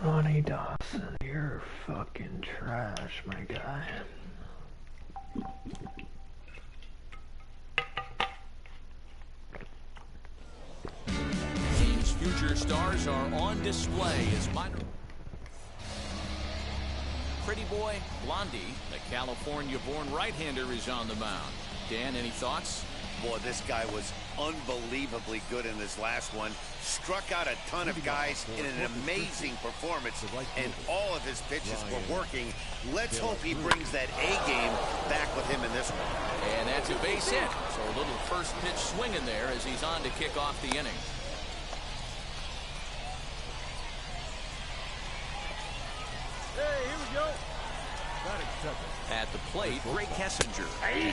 Ronnie Dawson, you're fucking trash, my guy. Team's future stars are on display as minor pretty boy Blondie, the California-born right-hander, is on the mound. Dan, any thoughts? Boy, this guy was unbelievably good in this last one. Struck out a ton of guys in an amazing performance, and all of his pitches were working. Let's hope he brings that A game back with him in this one. And that's a base hit. So a little first pitch swing in there as he's on to kick off the inning. Hey, here we go. At the plate, Greg Kessinger.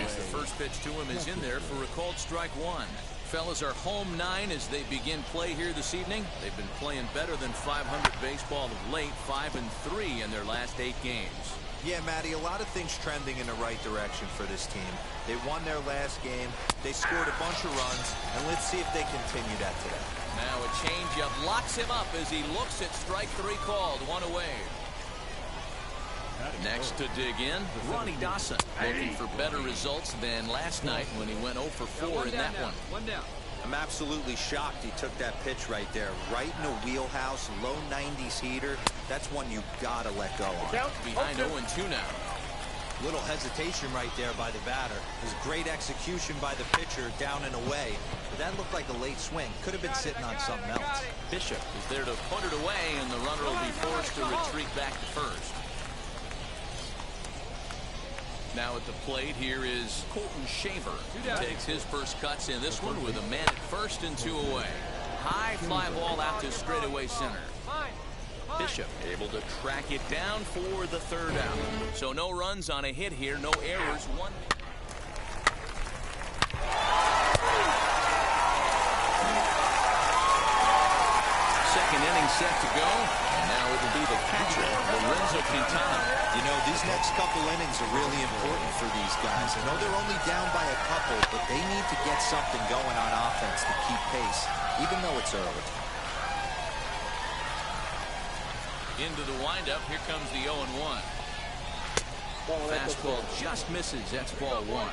As the first pitch to him is in there for a called strike one. Fellas are home 9 as they begin play here this evening. They've been playing better than 500 baseball of late, 5-3 in their last 8 games. Yeah, Matty, a lot of things trending in the right direction for this team. They won their last game, they scored a bunch of runs, and let's see if they continue that today. Now a changeup locks him up as he looks at strike 3 called, 1 away. Next to dig in, Ronnie Dawson, looking for better results than last night when he went 0 for 4 in that one. One down. I'm absolutely shocked he took that pitch right there. Right in the wheelhouse, low 90s heater. That's one you gotta let go on. Behind 0-2 now. Little hesitation right there by the batter. It was great execution by the pitcher down and away. But that looked like a late swing. Could have been sitting on something else. Bishop is there to put it away, and the runner will be forced to retreat back to first. Now at the plate, here is Colton Shaver. He takes his first cuts in this one with a man at first and 2 away. High fly ball out to straightaway center. Bishop able to track it down for the 3rd out. So no runs on a hit here, no errors. One. Second inning set to go. And now it will be the catcher, Lorenzo Quintana. You know, these next couple innings are really important for these guys. I know they're only down by a couple, but they need to get something going on offense to keep pace, even though it's early. Into the windup, here comes the 0-1. Fastball just misses, that's ball 1.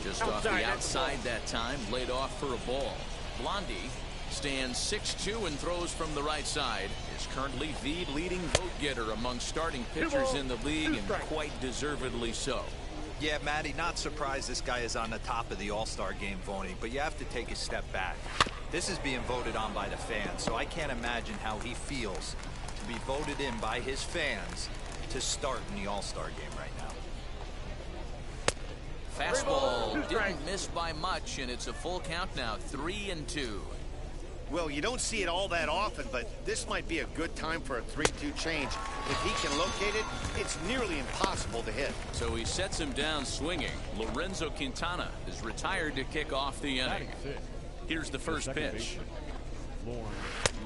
Just off the outside that time, laid off for a ball. Blondie stands 6'2" and throws from the right side. Is currently the leading vote getter among starting pitchers in the league, and quite deservedly so. Yeah, Matty, not surprised this guy is on the top of the All-Star game voting, but you have to take a step back. This is being voted on by the fans, so I can't imagine how he feels to be voted in by his fans to start in the All-Star game right now. Fastball didn't miss by much, and it's a full count now, 3-2. Well, you don't see it all that often, but this might be a good time for a 3-2 change. If he can locate it, it's nearly impossible to hit. So he sets him down swinging. Lorenzo Quintana is retired to kick off the inning. Here's the first pitch.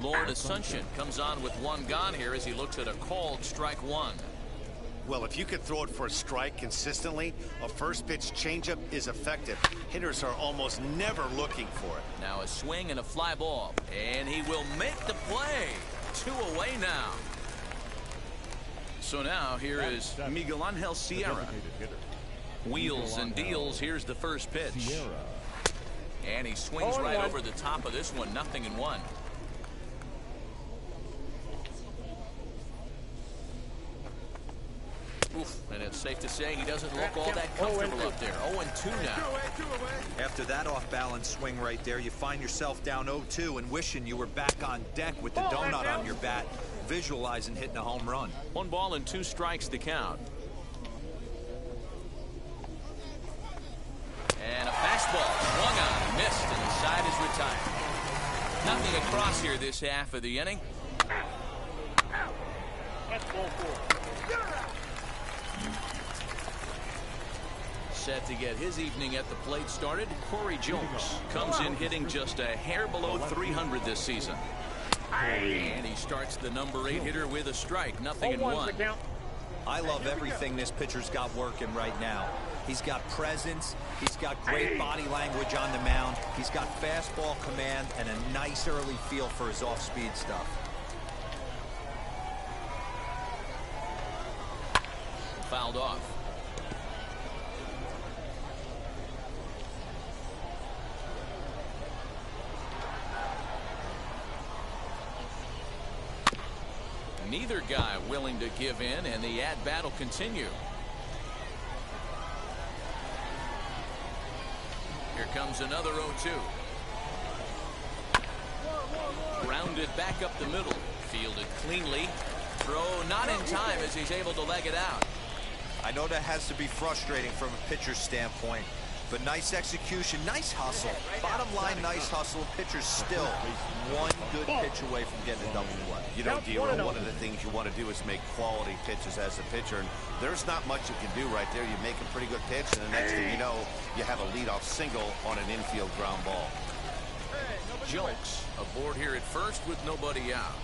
Lord Ascension comes on with 1 gone here as he looks at a called strike 1. Well, if you can throw it for a strike consistently, a first pitch changeup is effective. Hitters are almost never looking for it. Now a swing and a fly ball, and he will make the play. 2 away now. So now here is Miguel Angel Sierra. Wheels and deals. Here's the first pitch. And he swings right over the top of this one. 0-1. Oof, and it's safe to say he doesn't look all that comfortable up there. 0-2 now. After that off-balance swing right there, you find yourself down 0-2 and wishing you were back on deck with the donut on your bat, visualizing hitting a home run. 1 ball and 2 strikes to count. And a fastball swung on, missed, and the side is retired. Nothing across here this half of the inning. That's ball 4. Set to get his evening at the plate started, Corey Jones comes in hitting just a hair below 300 this season. And he starts the number 8 hitter with a strike. 0-1. I love everything this pitcher's got working right now. He's got presence. He's got great body language on the mound. He's got fastball command and a nice early feel for his off-speed stuff. Fouled off. Neither guy willing to give in, and the at-bat will continue. Here comes another 0-2. Grounded back up the middle. Fielded cleanly. Throw not in time as he's able to leg it out. I know that has to be frustrating from a pitcher's standpoint, but nice execution, nice hustle. Bottom line, nice hustle. Pitcher's still one good pitch away from getting a double play. You know, Dero, one of the things you want to do is make quality pitches as a pitcher, and there's not much you can do right there. You make a pretty good pitch, and the next thing you know, you have a leadoff single on an infield ground ball. Jones aboard here at first with nobody out.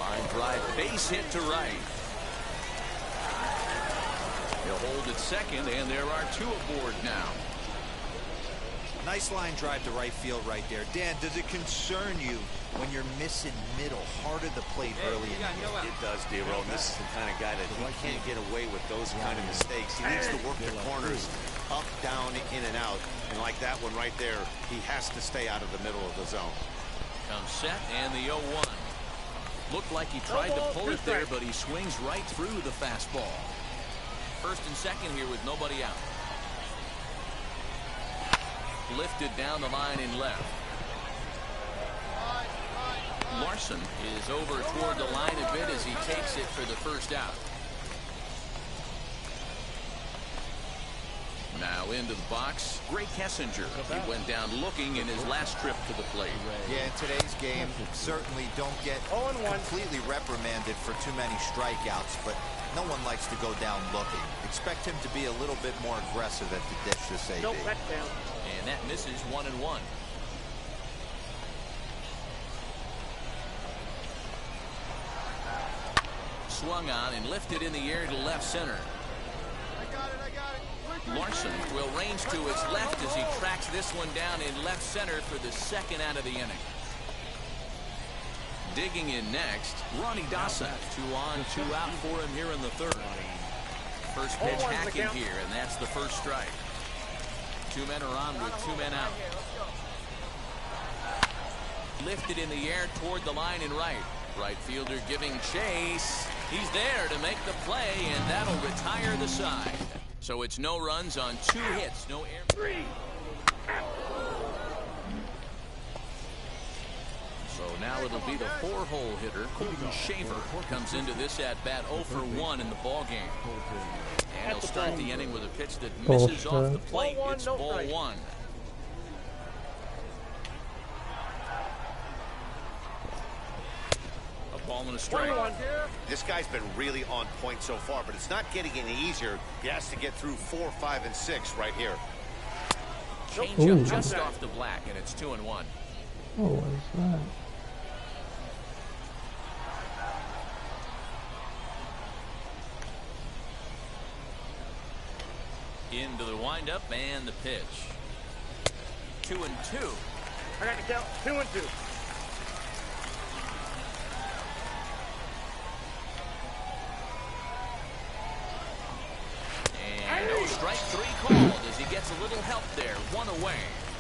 Line drive, base hit to right. He'll hold at second, and there are 2 aboard now. Nice line drive to right field right there. Dan, does it concern you when you're missing middle, hard at the plate early in the game? It does, Dero, and this is the kind of guy that he can't get away with those kind of mistakes. He needs to work the corners up, down, in, and out. And like that one right there, he has to stay out of the middle of the zone. Comes set, and the 0-1. Looked like he tried to pull it there, but he swings right through the fastball. First and second here with nobody out. Lifted down the line in left. Larson is over toward the line a bit as he takes it for the first out. Now into the box, Greg Kessinger. He went down looking in his last trip to the plate. Yeah, in today's game, certainly don't get completely reprimanded for too many strikeouts, but no one likes to go down looking. Expect him to be a little bit more aggressive at the dish this AB. And that misses 1-1. Swung on and lifted in the air to left center. Larson will range to his left as he tracks this one down in left center for the second out of the inning. Digging in next, Ronnie Dawson. 2 on, 2 out for him here in the third. First pitch hacking here, and that's the first strike. 2 men are on with 2 men out. Lifted in the air toward the line and right. Right fielder giving chase. He's there to make the play, and that'll retire the side. So it's no runs on 2 hits, no air. So now it'll be the 4-hole hitter, Colton Shaver, comes into this at-bat 0 for 1 in the ballgame. And he'll start the inning with a pitch that misses off the plate. It's ball 1. Ball and a strike. This guy's been really on point so far, but it's not getting any easier. He has to get through 4, 5, and 6 right here. Changeup just off the black, and it's 2-1. Oh, what is that? lined up and the pitch. 2-2. I got the count. 2-2. And no strike three called as he gets a little help there. One away.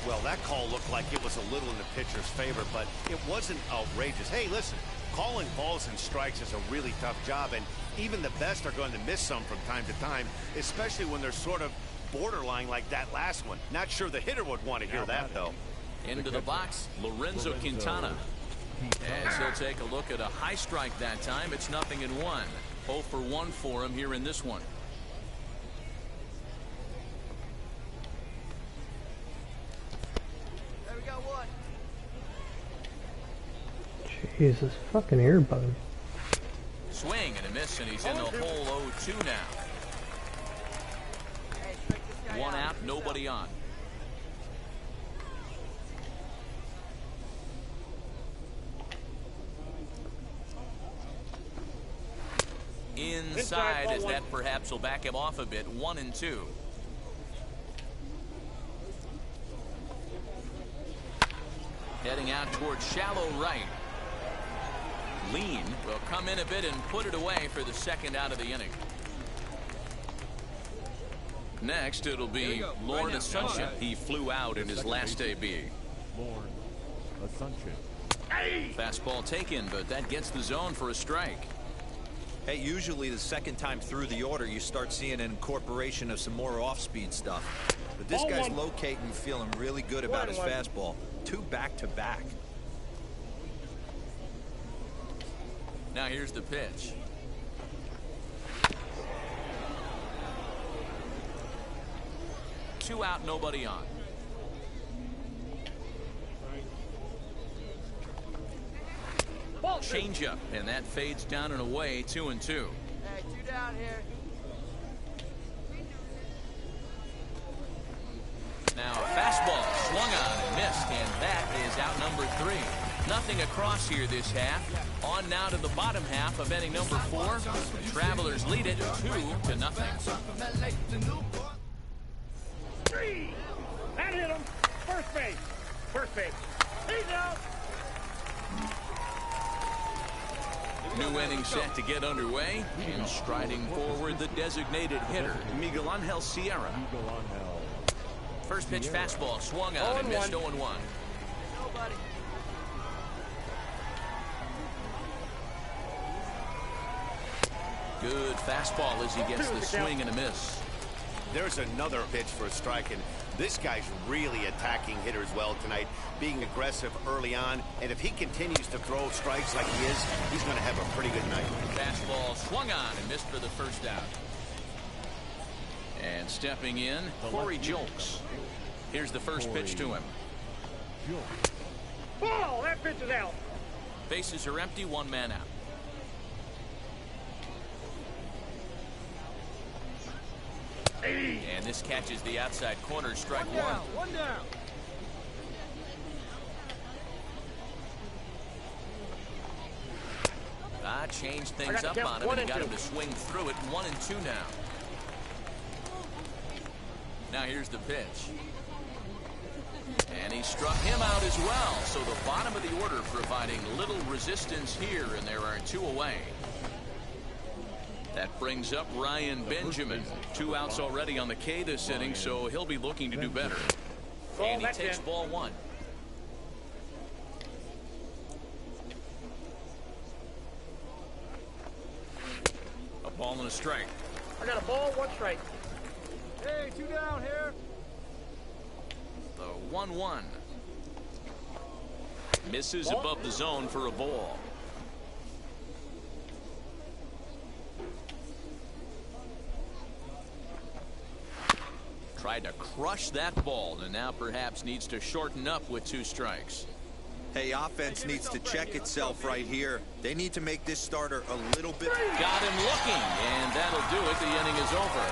Well, that call looked like it was a little in the pitcher's favor, but it wasn't outrageous. Hey, listen, calling balls and strikes is a really tough job, and even the best are going to miss some from time to time, especially when they're sort of borderline like that last one. Not sure the hitter would want to hear that, though. Into the box, Lorenzo Quintana. As he'll take a look at a high strike that time. It's 0-1. 0 for 1 for him here in this one. There we go, one. Jesus, fucking earbud. Swing and a miss, and he's in the hole 0-2 now. One out, nobody on. Inside, as that perhaps will back him off a bit. 1-2. Heading out towards shallow right. Lean will come in a bit and put it away for the second out of the inning. Next, it'll be Lord Assumption. He flew out in his last AB. Lord Assumption. Fastball taken, but that gets the zone for a strike. Hey, usually the second time through the order, you start seeing an incorporation of some more off-speed stuff. But this guy's locating, feeling really good about his fastball. 2 back-to-back. Now here's the pitch. Two out, nobody on. Changeup, and that fades down and away. 2-2. Hey, 2 down here. Now a fastball swung on and missed, and that is out number 3. Nothing across here this half. On now to the bottom half of inning number 4. The Travelers lead it 2-0. That hit him. First base. First base. He's out. New inning set to get underway, and striding forward the designated hitter, Miguel Angel Sierra. First pitch fastball swung on and missed. 0-1. Nobody. Good fastball as he gets the swing and a miss. There's another pitch for a strike, and this guy's really attacking hitters well tonight, being aggressive early on, and if he continues to throw strikes like he is, he's going to have a pretty good night. Fastball swung on and missed for the first out. And stepping in, Corey Jolks. Here's the first pitch to him. Ball! That pitch is out. Bases are empty, 1 man out. And this catches the outside corner, strike 1. One down. Changed things up on him, and he got him to swing through it. 1-2 now. Now here's the pitch. And he struck him out as well. So the bottom of the order providing little resistance here, and there are 2 away. That brings up Ryan Benjamin. 2 outs already on the K this inning, so he'll be looking to do better. And he takes ball 1. A ball and a strike. I got a ball, 1 strike. Hey, 2 down here. The 1-1. Misses above the zone for a ball. Tried to crush that ball, and now perhaps needs to shorten up with 2 strikes. Hey, offense needs to check itself right here. They need to make this starter a little bit. Got him looking, and that'll do it. The inning is over.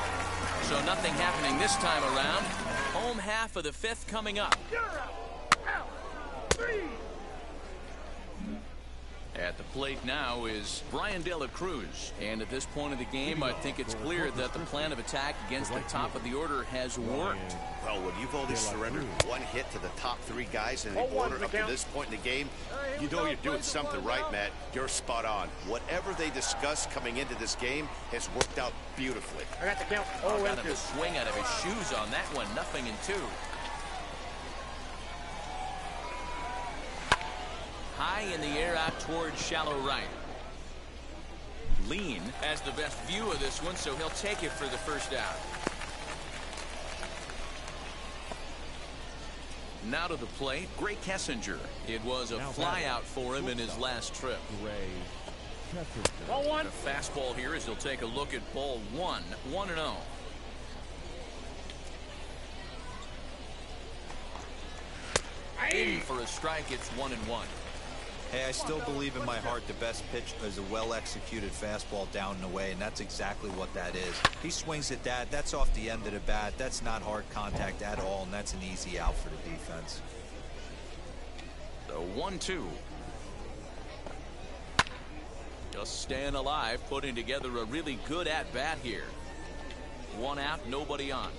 So nothing happening this time around. Home half of the 5th coming up. At the plate now is Brian De La Cruz. And at this point of the game, I think it's clear that the plan of attack against the top of the order has worked. Well, when you've only surrendered one hit to the top three guys in the order up to this point in the game, you know you're doing something right, Matt. You're spot on. Whatever they discussed coming into this game has worked out beautifully. I got the count. Got him a swing out of his shoes on that one. 0-2. High in the air out towards shallow right. Lean has the best view of this one, so he'll take it for the first out. Now to the plate, Gray Kessinger. It was a fly out for him in his last trip. Ball one. The fastball here as he'll take a look at ball one. 1-0. In for a strike, it's 1-1. Hey, I still believe in my heart the best pitch is a well-executed fastball down and away, and that's exactly what that is. He swings at that. That's off the end of the bat. That's not hard contact at all, and that's an easy out for the defense. The 1-2. Just staying alive, putting together a really good at-bat here. One out, nobody on.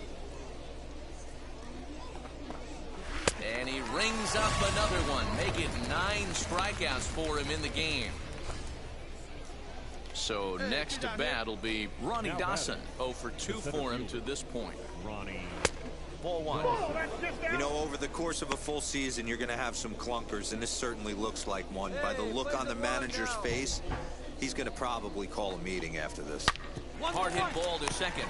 And he rings up another one, make it 9 strikeouts for him in the game. So next to bat will be Ronnie Dawson. 0 for 2 for him to this point. Ball one. You know, over the course of a full season, you're going to have some clunkers, and this certainly looks like one. By the look on the manager's face, he's going to probably call a meeting after this. Hard hit ball to second.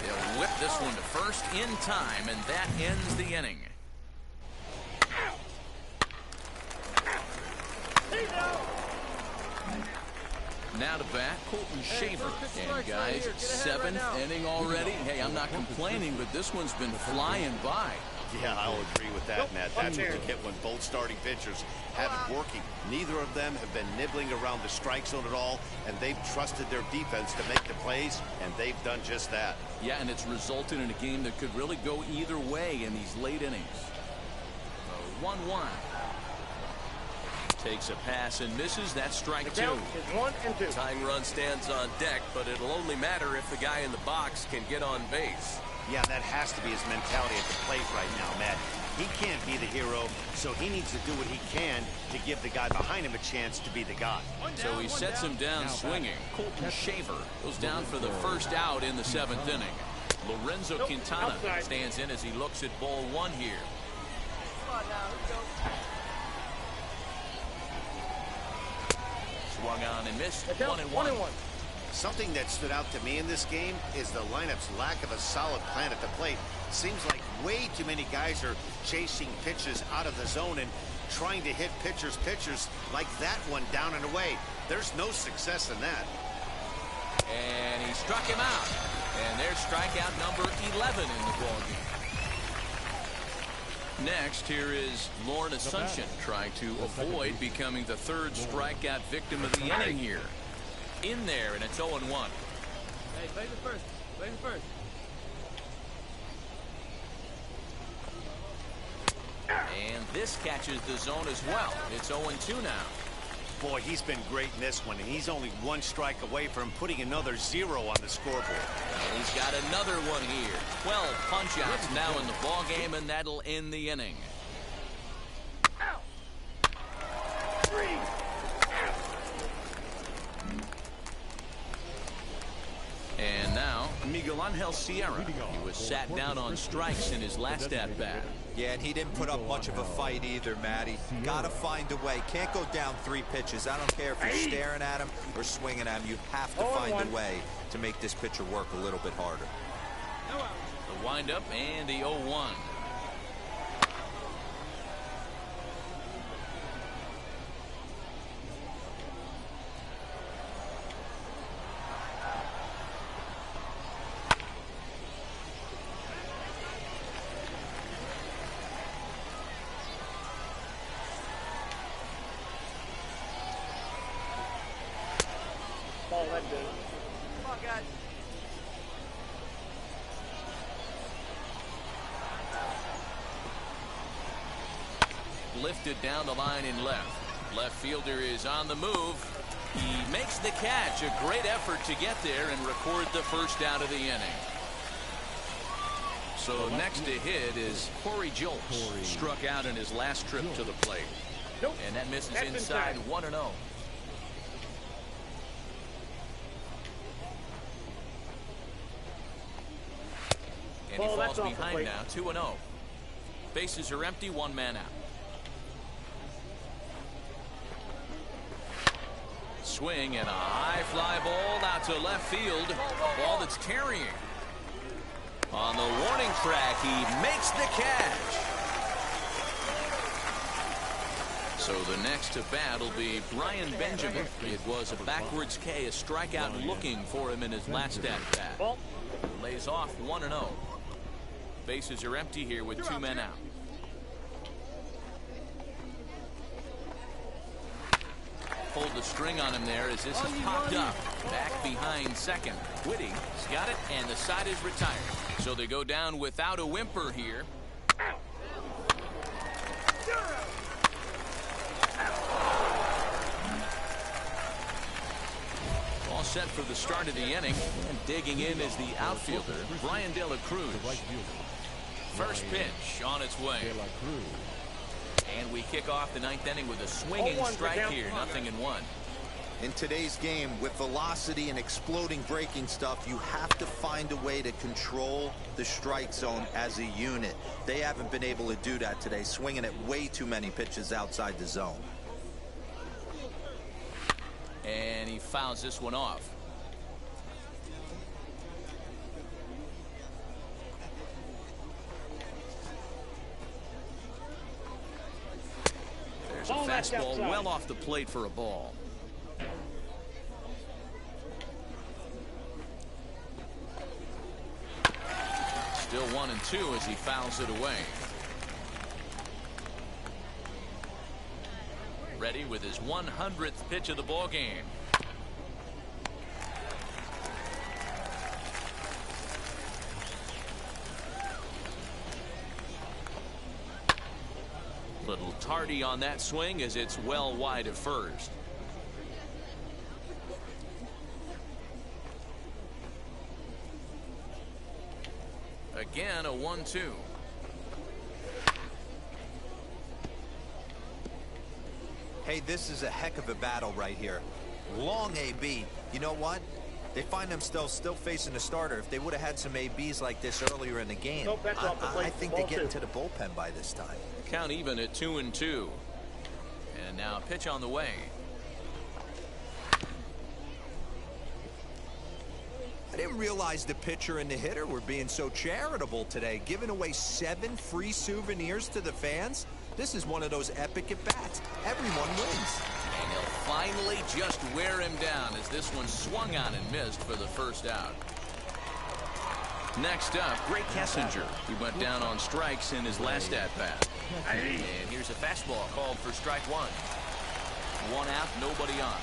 He'll whip this one to first in time, and that ends the inning. Now to bat, Colton Shaver. And guys, 7th inning already. Hey, I'm not complaining, but this one's been flying by. Yeah, I'll agree with that, Matt. That's what you get when both starting pitchers have it working. Neither of them have been nibbling around the strike zone at all, and they've trusted their defense to make the plays, and they've done just that. Yeah, and it's resulted in a game that could really go either way in these late innings. 1-1. Takes a pass and misses. That's strike 2. 1 and 2. Tying run stands on deck, but it'll only matter if the guy in the box can get on base. Yeah, that has to be his mentality at the plate right now, Matt. He can't be the hero, so he needs to do what he can to give the guy behind him a chance to be the guy. So he sets him down swinging. Colton Shaver goes down for the first out in the 7th inning. Lorenzo Quintana stands in as he looks at ball one here. Swung on and missed. 1-1. Something that stood out to me in this game is the lineup's lack of a solid plan at the plate. Seems like way too many guys are chasing pitches out of the zone and trying to hit pitchers like that one down and away. There's no success in that. And he struck him out. And there's strikeout number 11 in the ballgame. Next, here is Lauren Assumption trying to avoid becoming the 3rd strikeout victim of the inning here. In there, and it's 0-1. Hey, play the first. Play the first. And this catches the zone as well. It's 0-2 now. Boy, he's been great in this one, and he's only 1 strike away from putting another 0 on the scoreboard. And he's got another one here. 12 punch-outs now in the ball game, and that'll end the inning. And now, Miguel Angel Sierra. He was sat down on strikes in his last at-bat. Yeah, and he didn't put up much of a fight either, Matty. Got to find a way. Can't go down 3 pitches. I don't care if you're staring at him or swinging at him. You have to find a way to make this pitcher work a little bit harder. The windup and the 0-1. Come on, guys. Lifted down the line in left. left fielder is on the move. He makes the catch. A great effort to get there and record the first out of the inning. So next to hit is Corey Jolts. Struck out in his last trip to the plate. And that misses inside 1-0. And he falls behind now, 2-0. Bases are empty, one man out. Swing and a high fly ball out to left field. Ball that's tarrying. On the warning track, he makes the catch. So the next to bat will be Brian Benjamin. It was a backwards K, a strikeout looking for him in his last at bat. Lays off 1-0. Bases are empty here with two men out. Pulled the string on him there as this is popped up. Back behind second. Whitty's got it, and the side is retired. So they go down without a whimper here. All set for the start of the inning. And digging in is the outfielder, Brian De La Cruz. First pitch on its way. And we kick off the ninth inning with a swinging strike here, 0-1. In today's game, with velocity and exploding breaking stuff, you have to find a way to control the strike zone as a unit. They haven't been able to do that today, swinging at way too many pitches outside the zone. And he fouls this one off. There's a fastball well off the plate for a ball. Still 1-2 as he fouls it away. Ready with his 100th pitch of the ball game. Little tardy on that swing as it's well wide of first. Again, a 1-2. Hey, this is a heck of a battle right here. Long AB. You know what? They find themselves still facing a starter. If they would have had some ABs like this earlier in the game, I think they get into the bullpen by this time. Count even at 2-2. And now pitch on the way. I didn't realize the pitcher and the hitter were being so charitable today, giving away 7 free souvenirs to the fans. This is one of those epic at-bats. Everyone wins. And he'll finally just wear him down as this one swung on and missed for the first out. Next up, Gray Kessinger. He went down on strikes in his last at-bat. And here's a fastball called for strike one. One out, nobody on.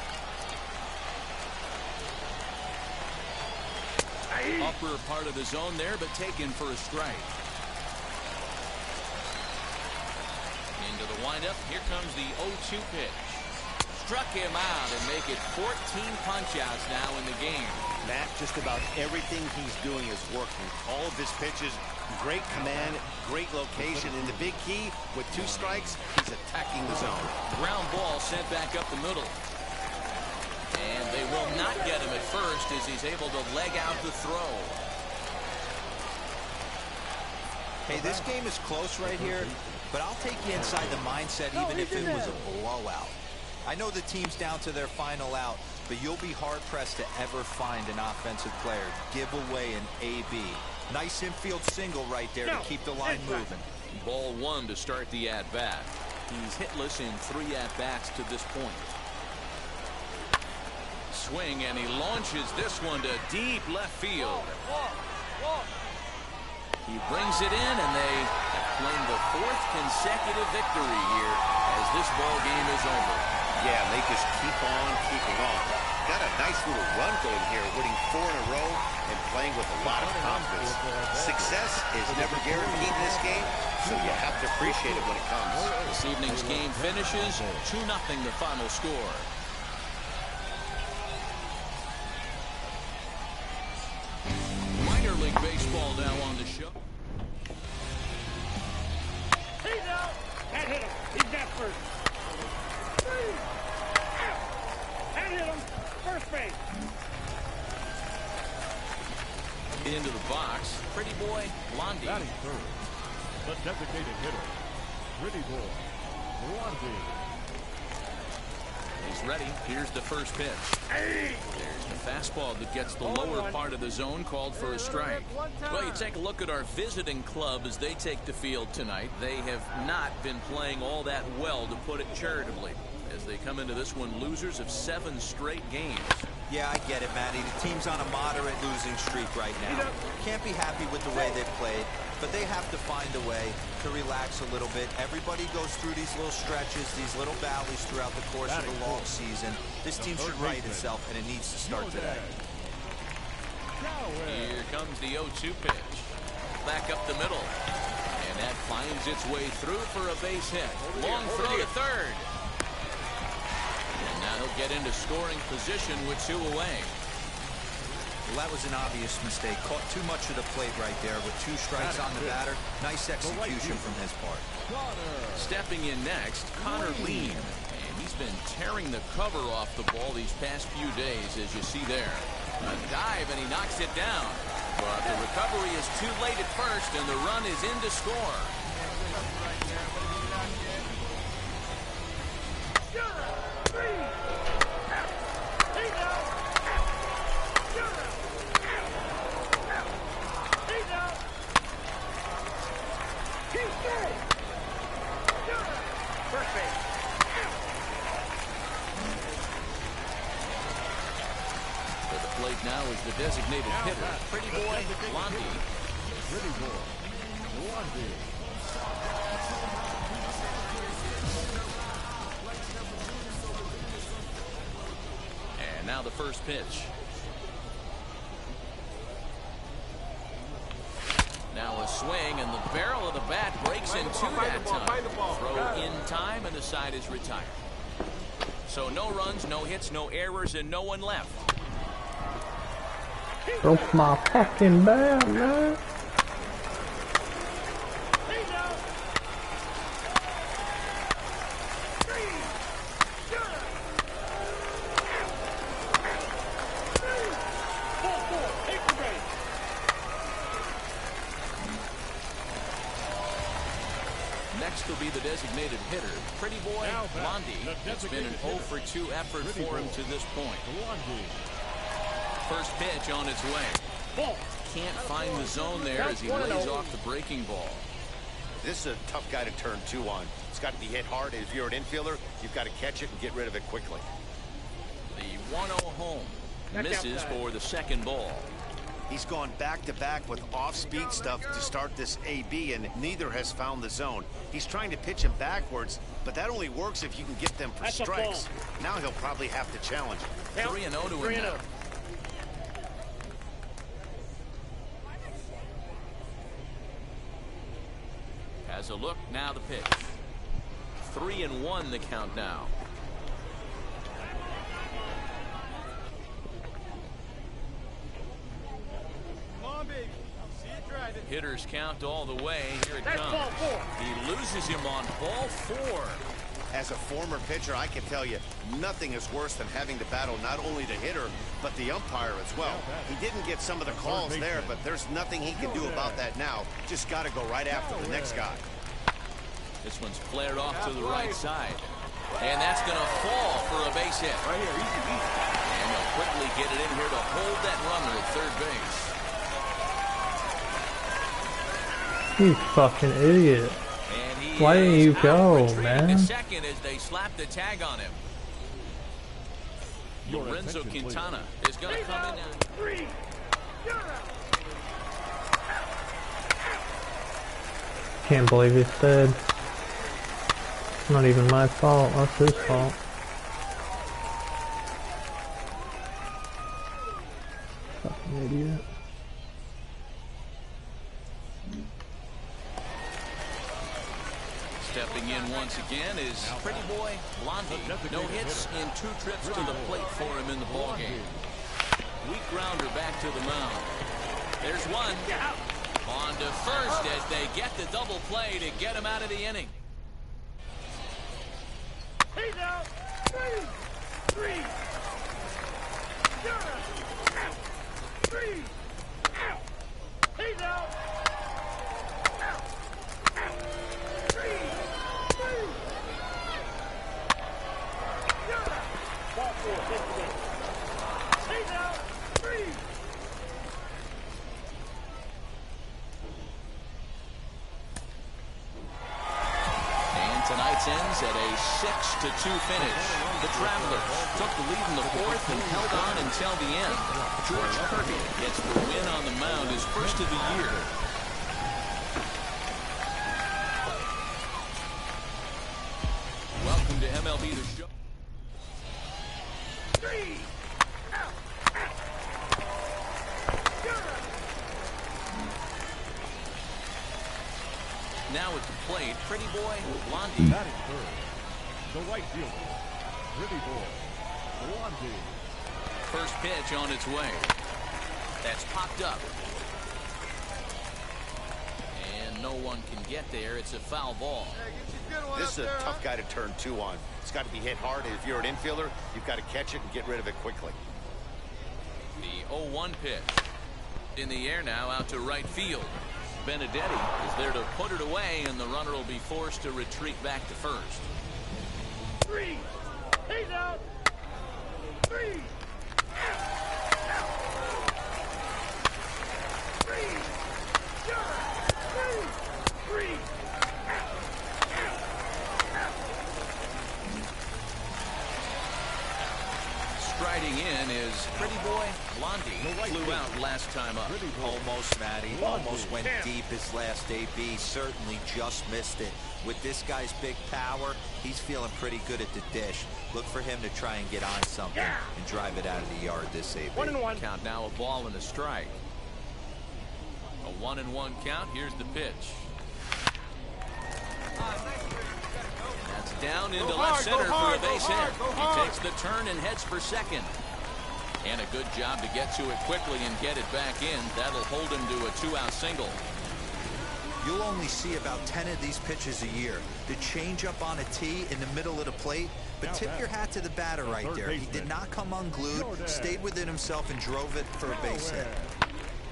Upper part of the zone there, but taken for a strike. Into the windup. Here comes the 0-2 pitch. Struck him out and make it 14 punch-outs now in the game. Matt, just about everything he's doing is working. All of his pitches, great command, great location. And the big key, with 2 strikes, he's attacking the zone. Ground ball sent back up the middle. And they will not get him at first as he's able to leg out the throw. Hey, this game is close right here, but I'll take you inside the mindset even if it was a blowout. I know the team's down to their final out, but you'll be hard-pressed to ever find an offensive player give away an AB. Nice infield single right there to keep the line moving. Ball 1 to start the at-bat. He's hitless in 3 at-bats to this point. Swing, and he launches this one to deep left field. He brings it in, and they claim the 4th consecutive victory here as this ball game is over. Yeah, they just keep on keeping on. Got a nice little run going here, winning 4 in a row and playing with a lot of confidence. Success is never guaranteed in this game, so you have to appreciate it when it comes. This evening's game finishes 2-0 the final score. Minor League Baseball now on the show. He's out. That hit him. He's got first. That hit him. First base. Into the box, Pretty Boy Blondie. Batting third, the designated hitter, Pretty Boy Blondie. He's ready. Here's the first pitch. There's the fastball that gets the lower part of the zone, called for a strike. Well, you take a look at our visiting club as they take the field tonight. They have not been playing all that well, to put it charitably, as they come into this one losers of 7 straight games. Yeah, I get it, Matty. The team's on a moderate losing streak right now. Can't be happy with the way they've played, but they have to find a way to relax a little bit. Everybody goes through these little stretches, these little valleys throughout the course of the long season. This team should right itself, and it needs to start today. Here comes the 0-2 pitch. Back up the middle. And that finds its way through for a base hit. Long throw to third. And now he'll get into scoring position with 2 away. Well, that was an obvious mistake. Caught too much of the plate right there with 2 strikes on the batter. Nice execution from his part. Stepping in next, Connor Lean. And he's been tearing the cover off the ball these past few days, as you see there. A dive, and he knocks it down. But the recovery is too late at first, and the run is in to score. Now is the designated hitter, Pretty Boy Blondie. Pretty Boy Blondie. And now the first pitch. Now a swing, and the barrel of the bat breaks in 2 that time. Throw in time, and the side is retired. So no runs, no hits, no errors, and no one left. Broke my fucking bat, man. Next will be the designated hitter, Pretty Boy Blondie. It's been an 0 for 2 effort for him to this point. First pitch on its way. Can't find the zone there as he lays off the breaking ball. This is a tough guy to turn 2 on. It's got to be hit hard, and if you're an infielder, you've got to catch it and get rid of it quickly. The 1-0 home misses for the second ball. He's gone back-to-back with off-speed stuff to start this AB, and neither has found the zone. He's trying to pitch him backwards, but that only works if you can get them for strikes. Now he'll probably have to challenge it. 3-0 to him now. Has a look, now the pitch. 3-1 the count now. Come on, baby. See it driving. Hitters count all the way. Here it comes. He loses him on ball 4. As a former pitcher, I can tell you, nothing is worse than having to battle not only the hitter, but the umpire as well. He didn't get some of the calls there, but there's nothing he can do about that now. Just got to go right after the next guy. This one's flared off to the right side. And that's going to fall for a base hit. Right here, easy, easy. And they'll quickly get it in here to hold that runner at third base. You fucking idiot. And Why didn't you go, man? man? Second as they slap the tag on him. Lorenzo Quintana is going to come in now. Can't believe he's dead. It's not even my fault, that's his fault. Fucking idiot. Stepping in once again is Pretty Boy Blondie. No hits in 2 trips to the plate for him in the ballgame. Weak grounder back to the mound. There's one. On to first as they get the double play to get him out of the inning. He's out. 3. You're out. 3. Out. He's out. Out. Out. 3. You're out. Ball 4. Take the game. He's out. 3. Tonight's ends at a 6-2 finish. The Travelers took the lead in the 4th and held on until the end. George Kirby gets the win on the mound, his first of the year. Welcome to MLB The Show. 3. Out. Out. You're out. Now at the plate, Pretty Boy Blondie. Batting third, the right fielder, Pretty Boy Blondie. First pitch on its way. That's popped up. And no one can get there. It's a foul ball. This is a tough guy to turn 2 on. It's got to be hit hard, and if you're an infielder, you've got to catch it and get rid of it quickly. The 0-1 pitch. In the air now, out to right field. Benedetti is there to put it away, and the runner will be forced to retreat back to first. 3. He's out. 3. Out. Out. 3. You're out. 3. Out. Out. Out. Striding in is Pretty Boy Blondie. Flew out last time up. Almost, Matty. Almost went deep his last AB. Certainly just missed it. With this guy's big power, he's feeling pretty good at the dish. Look for him to try and get on something and drive it out of the yard this AB. 1-1. Count now, a ball and a strike. A 1-1 count. Here's the pitch. That's down into left center for a base hit. He takes the turn and heads for second. And a good job to get to it quickly and get it back in. That'll hold him to a 2-out single. You'll only see about 10 of these pitches a year. The change up on a tee in the middle of the plate. But tip your hat to the batter right there. He did not come unglued, stayed within himself, and drove it for a base hit.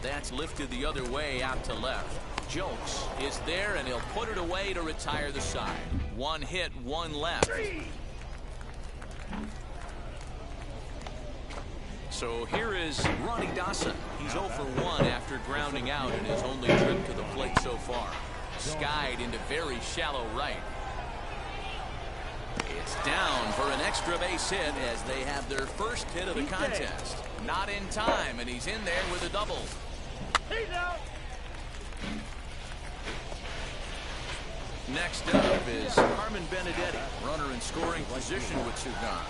That's lifted the other way out to left. Jokes is there, and he'll put it away to retire the side. 1 hit, 1 left. So here is Ronnie Dawson. He's 0 for 1 after grounding out in his only trip to the plate so far. Skied into very shallow right. It's down for an extra base hit as they have their first hit of the contest. Not in time, and he's in there with a double. He's out. Next up is Carmen Benedetti, runner in scoring position with Sugan.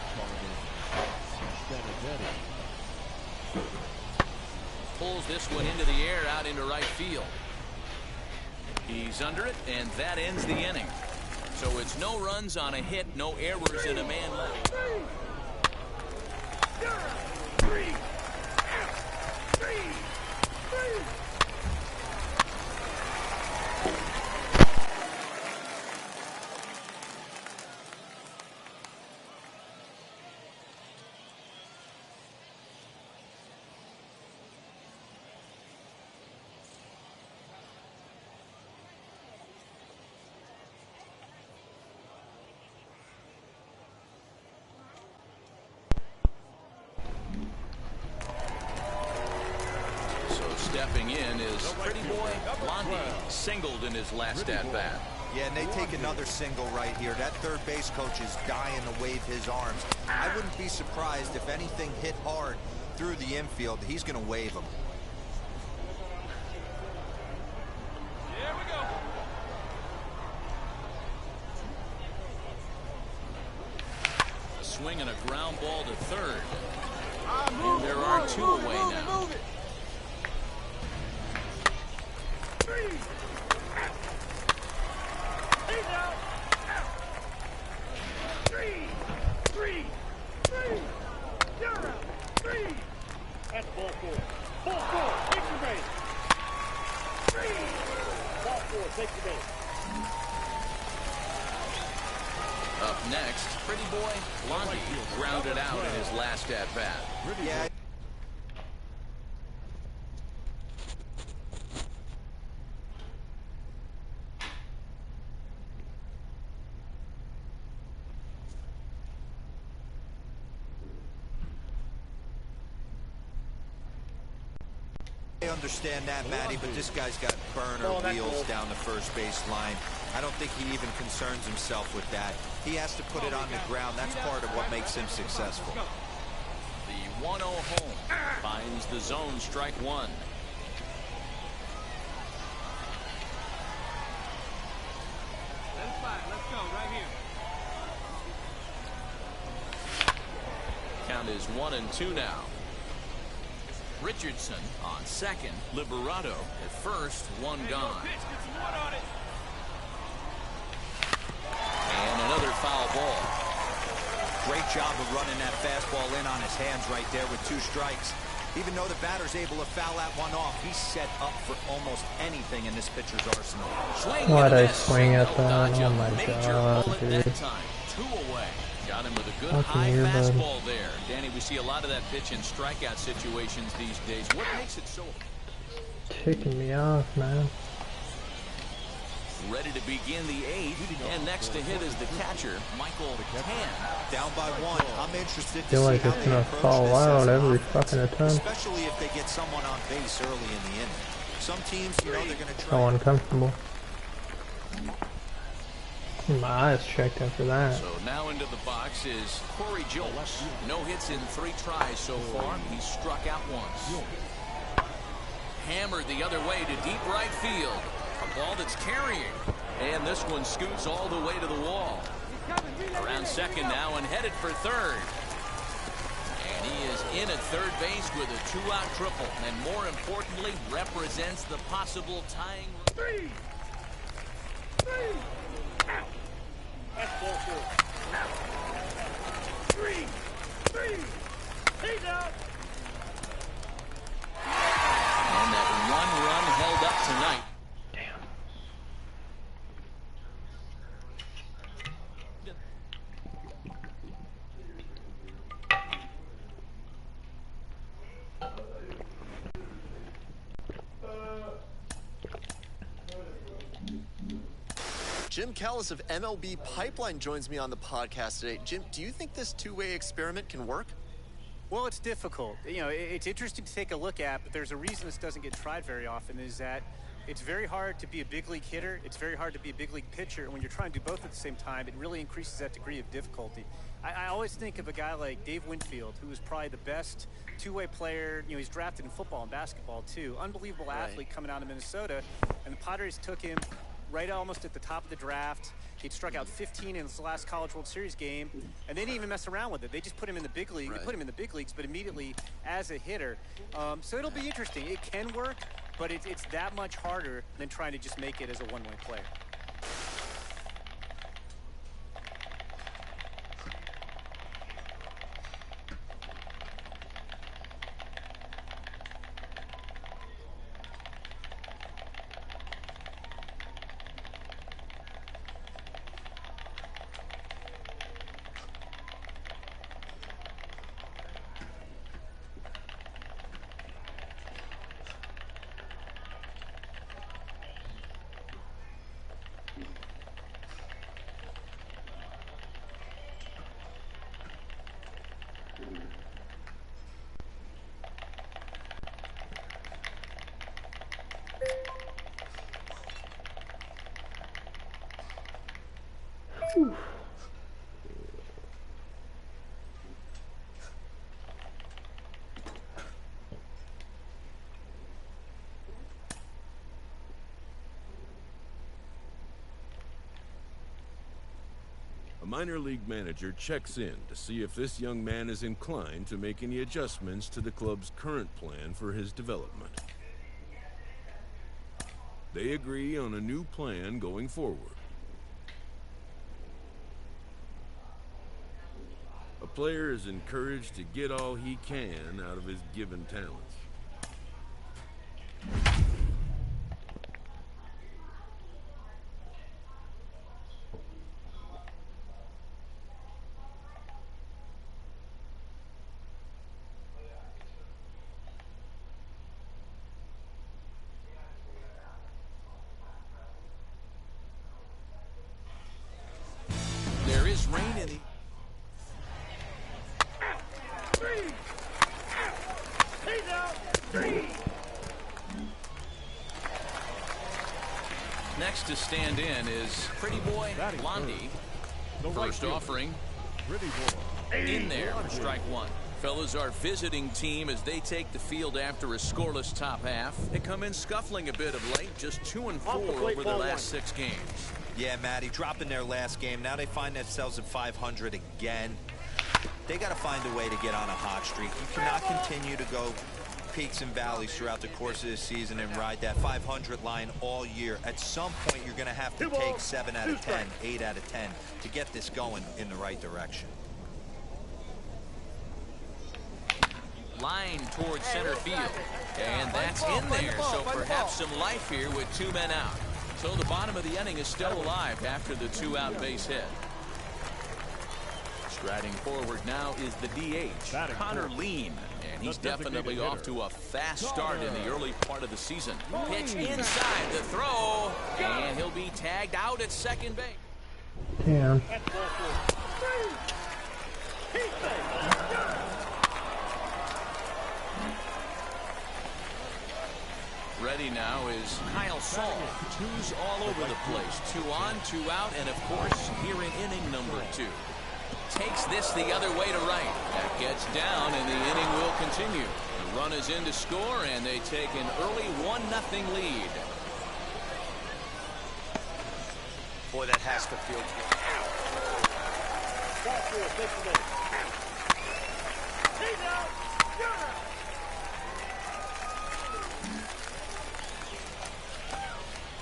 Pulls this one into the air out into right field. He's under it, and that ends the inning. So it's no runs on a hit, no errors, and a man left. 3. Out. 3. 3. Stepping in is Pretty Boy Blondie, singled in his last at-bat. Yeah, and they take another single right here. That third base coach is dying to wave his arms. I wouldn't be surprised if anything hit hard through the infield. He's going to wave them. Here we go. A swing and a ground ball to third. And there are 2 away now. Move it. 3. Out. He's out. take the base. Up next, Pretty Boy Blondie grounded out in his last at-bat. Yeah. I understand that, Matty, but this guy's got burner wheels down the first base line. I don't think he even concerns himself with that. He has to put it on the ground. That's part of what makes him successful. The 1-0 home finds the zone, strike one. That's fine. Let's go right here. Count is 1-2 now. Richardson on second. Liberato at first. One gone. Pitch, get some water on it. And another foul ball. Great job of running that fastball in on his hands right there with 2 strikes. Even though the batter's able to foul that one off, he's set up for almost anything in this pitcher's arsenal. Why'd I swing at that? Oh my god, dude. That time. 2 away. Got him with a good Fucking high earbud. fastball there. Danny, we see a lot of that pitch in strikeout situations these days. What makes it so? Ticking me off, man. Ready to begin the 8th, and next to hit is the catcher, Michael Tan. Down by 1. I'm interested to Feel like see how it's they gonna approach fall this out as an every offense, fucking attempt. especially if they get someone on base early in the inning. Some teams, you know, they're going to So try. uncomfortable. My eyes checked after that. So now into the box is Corey Jones. No hits in 3 tries so far. He's struck out once. Hammered the other way to deep right field. A ball that's carrying. And this one scoots all the way to the wall. Around second now and headed for third. And he is in at third base with a 2-out triple. And more importantly, represents the possible tying. That's bullshit. 3. He's out. And that 1 run held up tonight. Jim Callis of MLB Pipeline joins me on the podcast today. Jim, do you think this two-way experiment can work? Well, it's difficult. You know, it's interesting to take a look at, but there's a reason this doesn't get tried very often, is that it's very hard to be a big league hitter. It's very hard to be a big league pitcher. And when you're trying to do both at the same time, it really increases that degree of difficulty. I always think of a guy like Dave Winfield, who is probably the best two-way player. You know, he's drafted in football and basketball, too. Unbelievable athlete coming out of Minnesota. And the Padres took him right almost at the top of the draft. He'd struck out 15 in his last College World Series game, and they didn't even mess around with it. They just put him in the big league. They put him in the big leagues, but immediately as a hitter. So it'll be interesting. It can work, but it's that much harder than trying to just make it as a one-way player. A minor league manager checks in to see if this young man is inclined to make any adjustments to the club's current plan for his development. They agree on a new plan going forward. A player is encouraged to get all he can out of his given talents. next to stand in is Pretty Boy Blondie. First offering in there for strike one. Fellas, our visiting team, as they take the field after a scoreless top half, they come in scuffling a bit of late, just 2-4 over the last 6 games. Yeah, Matty, dropping their last game. Now they find themselves at 500 again. They got to find a way to get on a hot streak. You cannot continue to go peaks and valleys throughout the course of the season and ride that 500 line all year. At some point, you're going to have to take 7 out of 10, 8 out of 10 to get this going in the right direction. Line towards center field, and that's in there, so perhaps some life here with 2 men out. So the bottom of the inning is still alive after the 2-out base hit. Striding forward now is the DH, Connor Lean, and he's definitely off to a fast start in the early part of the season. Pitch inside the throw, and he'll be tagged out at second base. Damn. Ready now is Kyle Saul. 2s all over the place. 2 on, 2 out, and of course, here in inning number 2. Takes this the other way to right. That gets down, and the inning will continue. The run is in to score, and they take an early 1-0 lead. Boy, that has to feel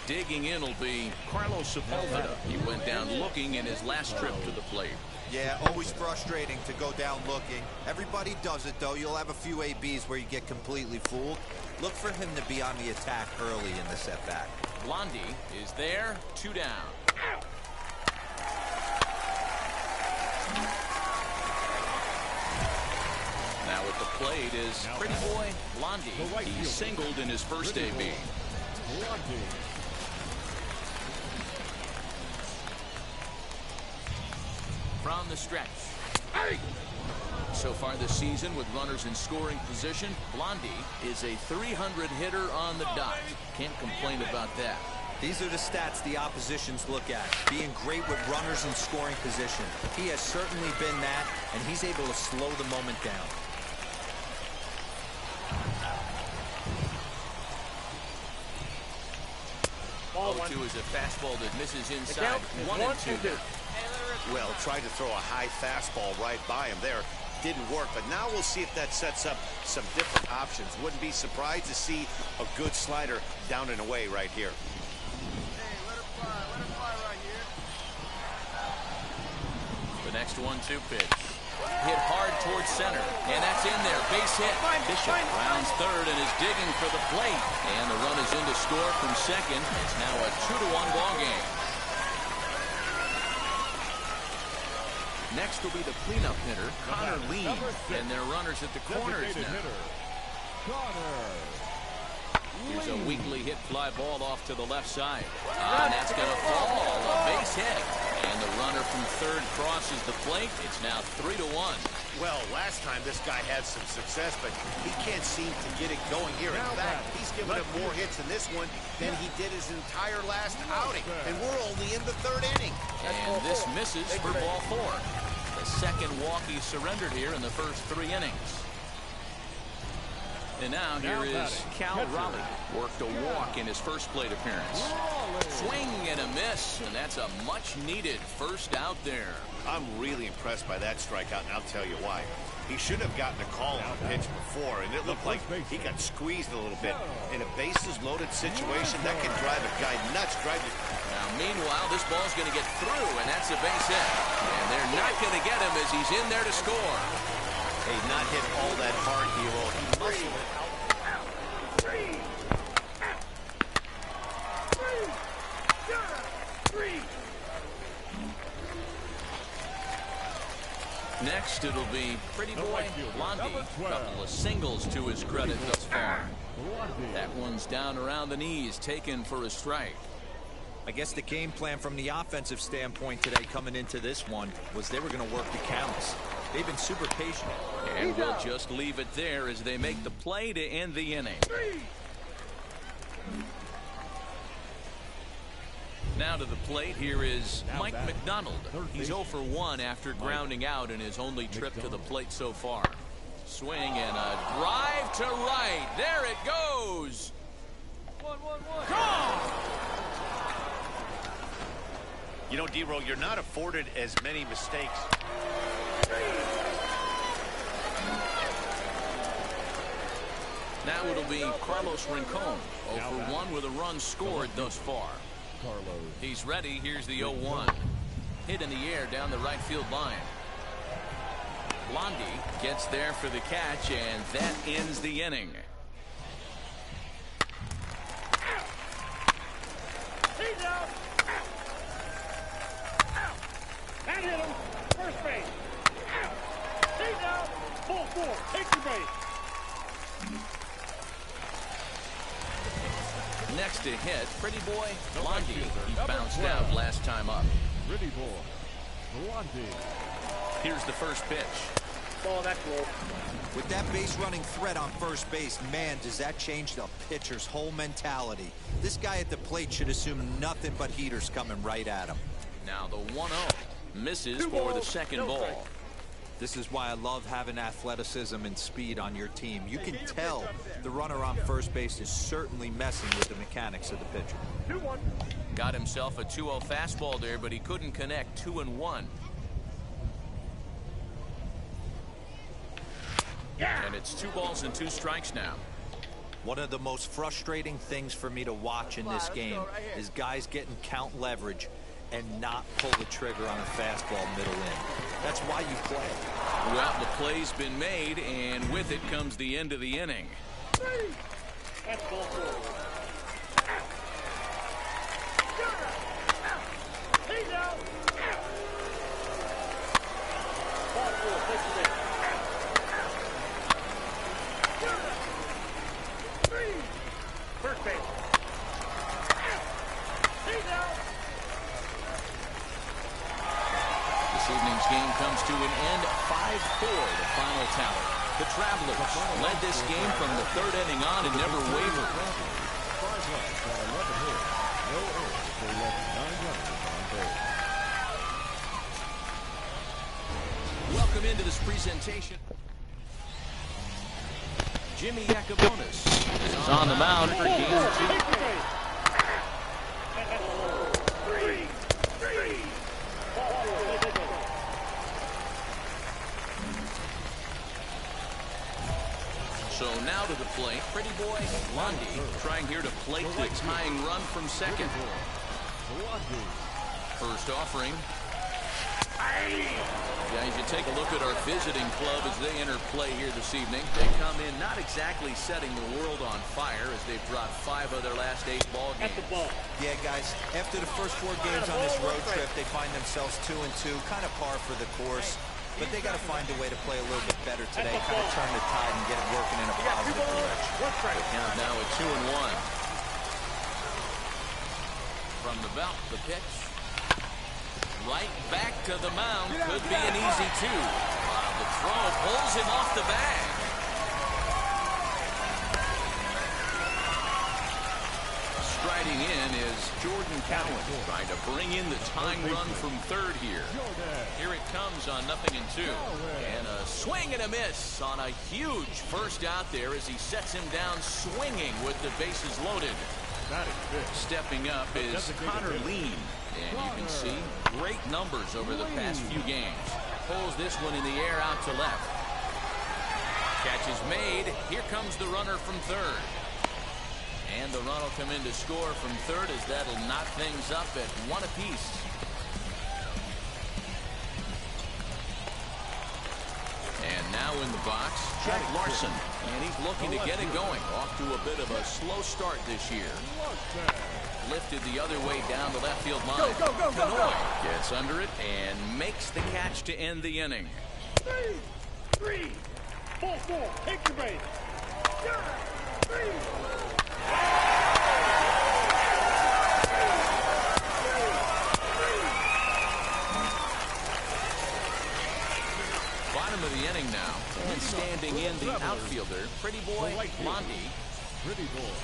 Digging in will be Carlos Sepulveda. He went down looking in his last trip to the plate. Yeah, always frustrating to go down looking. Everybody does it, though. You'll have a few ABs where you get completely fooled. Look for him to be on the attack early in the setback. Blondie is there, 2 down. Now at the plate is Pretty Boy Blondie. He singled in his first AB. From the stretch. So far this season, with runners in scoring position, Blondie is a 300 hitter on the dot. Can't complain about that. These are the stats the oppositions look at. Being great with runners in scoring position. He has certainly been that, and he's able to slow the moment down. Oh, 2 is a fastball that misses inside. 1-2. well. Tried to throw a high fastball right by him there. Didn't work, but now we'll see if that sets up some different options. Wouldn't be surprised to see a good slider down and away right here. Hey, let her fly right here. The next 1-2 pitch. Hit hard towards center, and that's in there. Base hit. Bishop rounds third and is digging for the plate. And the run is in to score from second. It's now a 2-1 ball game. Next will be the cleanup hitter, Connor Lean, and their runners at the corners now. Here's a weakly hit fly ball off to the left side. And that's going to fall. A base hit. And the runner from third crosses the plate. It's now 3-1. Well, last time this guy had some success, but he can't seem to get it going here. In fact, he's given up more hits in this one than he did his entire last outing. And we're only in the third inning. And this misses for ball 4. The second walk he surrendered here in the first 3 innings. And now here is Cal Raleigh. Worked a walk in his first plate appearance. Swing and a miss, and that's a much-needed first out there. I'm really impressed by that strikeout, and I'll tell you why. He should have gotten a call on the pitch before, and it looked like he got squeezed a little bit. In a bases-loaded situation, that can drive a guy nuts. Now, meanwhile, this ball's going to get through, and that's a base hit. And they're not going to get him as he's in there to score. Hey, not hit all that hard, hero. He must have. Next, it'll be Pretty Boy Blondie. Couple of singles to his credit thus far. That one's down around the knees, taken for a strike. I guess the game plan from the offensive standpoint today coming into this one was they were going to work the counts. They've been super patient. And we'll just leave it there as they make the play to end the inning. Now to the plate, here is Mike McDonald. He's 0 for 1 after grounding out in his only trip to the plate so far. Swing and a drive to right. There it goes. Gone! You know, D-Roll, you're not afforded as many mistakes. Now it'll be Carlos Rincon. 0 for 1 with a run scored thus far. He's ready. Here's the 0-1. Hit in the air down the right field line. Blondie gets there for the catch, and that ends the inning. He's out. That hit him. First base. He's out. Ball 4. Take the base. Next to hit, Pretty Boy Blondie. He bounced out last time up. Pretty Boy Blondie. Here's the first pitch. Ball that close. With that base running threat on first base, man, does that change the pitcher's whole mentality. This guy at the plate should assume nothing but heaters coming right at him. Now the 1-0 misses for the second ball. This is why I love having athleticism and speed on your team. You can tell the runner on first base is certainly messing with the mechanics of the pitcher. 2-1. Got himself a 2-0 fastball there, but he couldn't connect. 2-1. And it's 2 balls and 2 strikes now. One of the most frustrating things for me to watch in this game is guys getting count leverage and not pull the trigger on a fastball middle in. That's why you play. Well, the play's been made, and with it comes the end of the inning. That's ball 4. He's out. Ball 4. Take the base. First base. He's out. This evening's game comes to an end. 5-4, the final tally. The Travelers led this game from the 3rd inning on and never wavered. 5 runs on 11 hits. No errors for 9 runs on base. Welcome into this presentation. Jimmy Yacobonis is on the mound for game 2. So now to the plate, Pretty Boy Blondie trying here to plate the tying run from second. First offering. Guys, you take a look at our visiting club as they enter play here this evening. They come in not exactly setting the world on fire as they've dropped 5 of their last 8 ball games. Yeah, guys, after the first 4 games on this road trip, they find themselves 2-2, kind of par for the course. But they got to find a way to play a little bit better today, kind of turn the tide and get it working in a positive direction. The count now at 2-1. From the belt, the pitch. Right back to the mound. Could be an easy 2. The throw pulls him off the bag. Striding in is Jordan Cowan, trying to bring in the tying run from third here. Here it comes on 0-2. And a swing and a miss on a huge first out there as he sets him down swinging with the bases loaded. Stepping up is Connor Lean. And you can see great numbers over the past few games. Pulls this one in the air out to left. Catch is made. Here comes the runner from third. And the run will come in to score from third as that'll knock things up at 1 apiece. And now in the box, Jack Larson. And he's looking to get it going. Off to a bit of a slow start this year. Lifted the other way down the left field line. Canoy gets under it and makes the catch to end the inning. 3. Ball 4. Take your base. 3. Bottom of the inning now. And standing in the outfielder, Pretty Boy Blondie. Pretty Boy.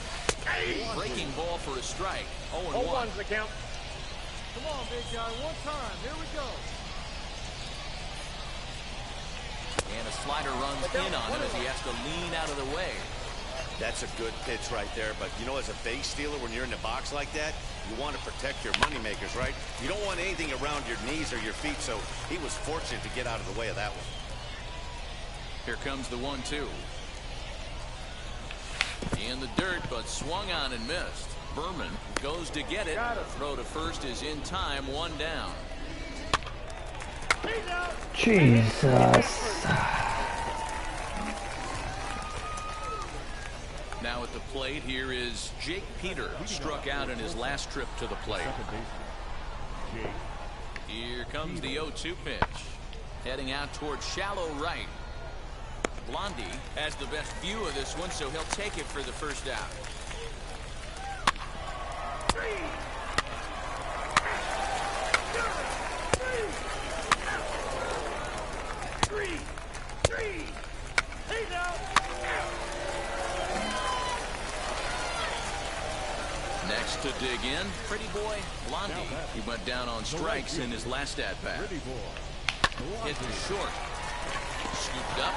Breaking ball for a strike. 0-1. 0-1's the count. Come on, big guy, one time. Here we go. And a slider runs in on him as he has to lean out of the way. That's a good pitch right there, but you know, as a base stealer, when you're in the box like that, you want to protect your money makers, right? You don't want anything around your knees or your feet, so he was fortunate to get out of the way of that one. Here comes the 1-2. In the dirt, but swung on and missed. Berman goes to get it. The throw to first is in time, one down. Jesus. Now at the plate, here is Jake Peter, who struck out in his last trip to the plate. Here comes the 0-2 pitch. Heading out towards shallow right. Blondie has the best view of this one, so he'll take it for the first out. Next to dig in, Pretty Boy Blondie. He went down on strikes in his last at-bat. Hit to short. Scooped up.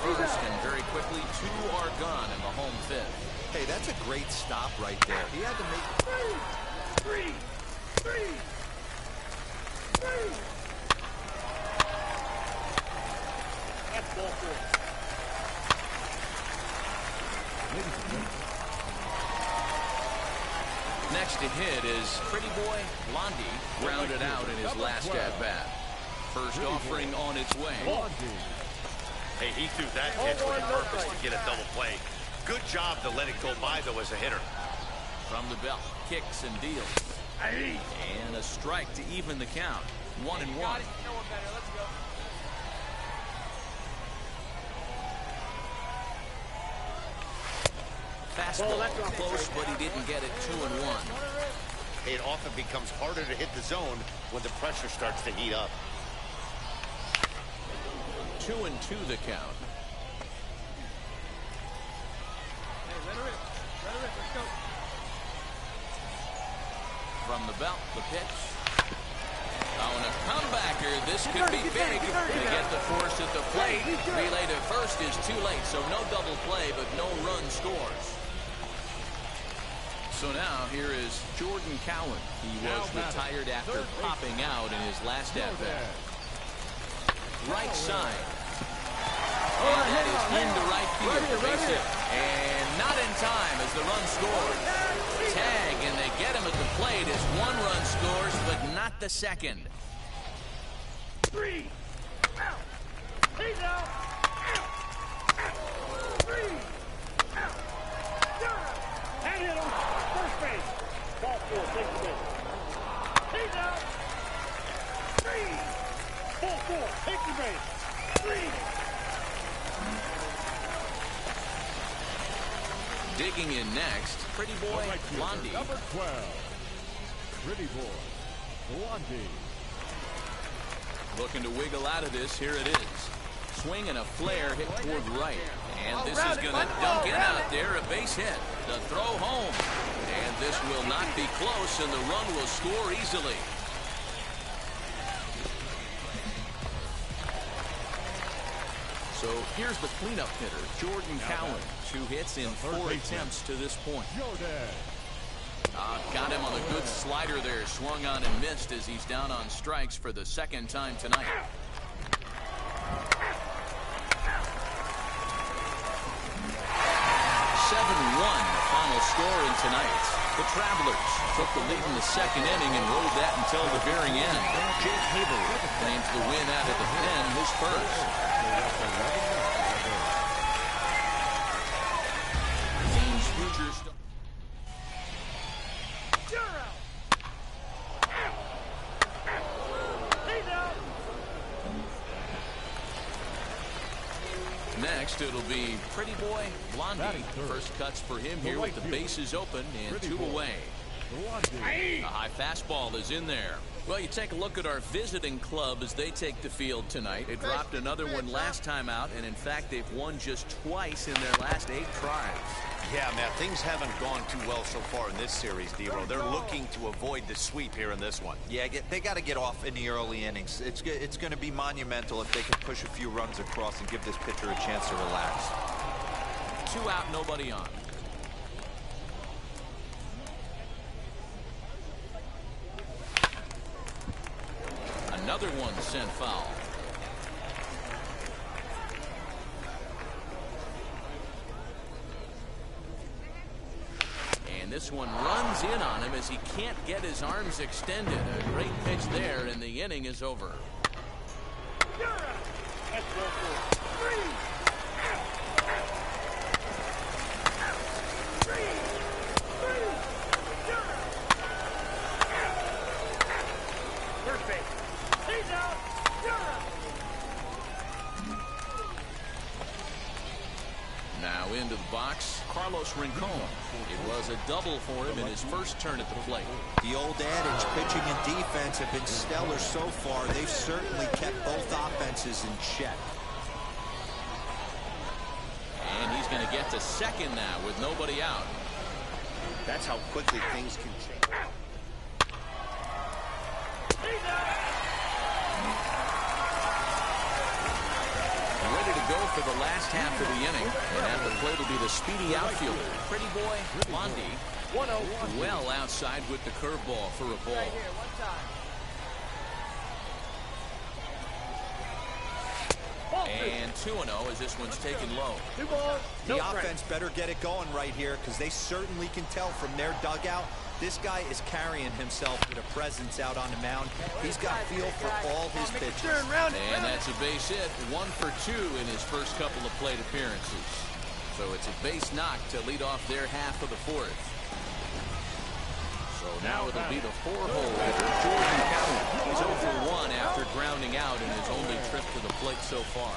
First, and very quickly, two are gone in the home fifth. Hey, that's a great stop right there. He had to make... That's ball four. Next to hit is Pretty Boy Blondie, grounded out in his last at-bat. First offering on its way. Hey, he threw that pitch with a purpose to get a double play. Good job to let it go by, though, as a hitter. From the belt, kicks and deals. And a strike to even the count. 1-1. Fastball close, but he didn't get it. 2-1. It often becomes harder to hit the zone when the pressure starts to heat up. 2-2 the count. Hey, let her rip. Let's go. From the belt, the pitch. On a comebacker, this could be big. They get the force at the plate. Relay to first is too late, so no double play, but no run scores. So now here is Jordan Cowan. He was retired after popping out in his last at-bat. Right side. And that is into right field. Base hit. And not in time as the run scores. Tag, and they get him at the plate as one run scores, but not the second. Three. Out. He's out. Out. Three. Out. And hit him. First base. Ball four. Take the base. He's out. Three. Ball four. Take the base. Three. Digging in next, Pretty Boy Blondie. Number 12. Pretty Boy Blondie. Looking to wiggle out of this. Here it is. Swing and a flare hit toward right. And this is going to dunk in out there. A base hit. The throw home. And this will not be close, and the run will score easily. So here's the cleanup hitter, Jordan Cowan. 2 hits in 4 attempts to this point. Got him on a good slider there. Swung on and missed as he's down on strikes for the second time tonight. 7-1, the final score in tonight. The Travelers took the lead in the second inning and rode that until the very end. Jake Haber claims the win out of the pen, his first. Team's future Next, it'll be Pretty Boy Blondie. First cuts for him here with the bases open and 2 away. A high fastball is in there. Well, you take a look at our visiting club as they take the field tonight. They dropped another one last time out, and in fact, they've won just twice in their last 8 tries. Yeah, man, things haven't gone too well so far in this series, D-Ro. They're looking to avoid the sweep here in this one. Yeah, they got to get off in the early innings. It's going to be monumental if they can push a few runs across and give this pitcher a chance to relax. 2 out, nobody on. Another one sent foul. And this one runs in on him as he can't get his arms extended. A great pitch there, and the inning is over. First base. He's out. Now into the box, Carlos Rincon. It was a double for him in his first turn at the plate. The old adage, pitching and defense have been stellar so far. They've certainly kept both offenses in check. And he's going to get to second now with nobody out. That's how quickly things can change. Ready to go for the last half of the inning. And at the plate will be the speedy outfielder, Pretty Boy Blondie. 1-0. Well outside with the curveball for a ball. And 2-0 as this one's taken low. The offense better get it going right here because they certainly can tell from their dugout. This guy is carrying himself with a presence out on the mound. He's got feel for all his pitches. And that's a base hit. 1 for 2 in his first couple of plate appearances. So it's a base knock to lead off their half of the fourth. So now it'll be the 4-hole hitter, Jordan Cowan. He's 0 for 1 after grounding out in his only trip to the plate so far.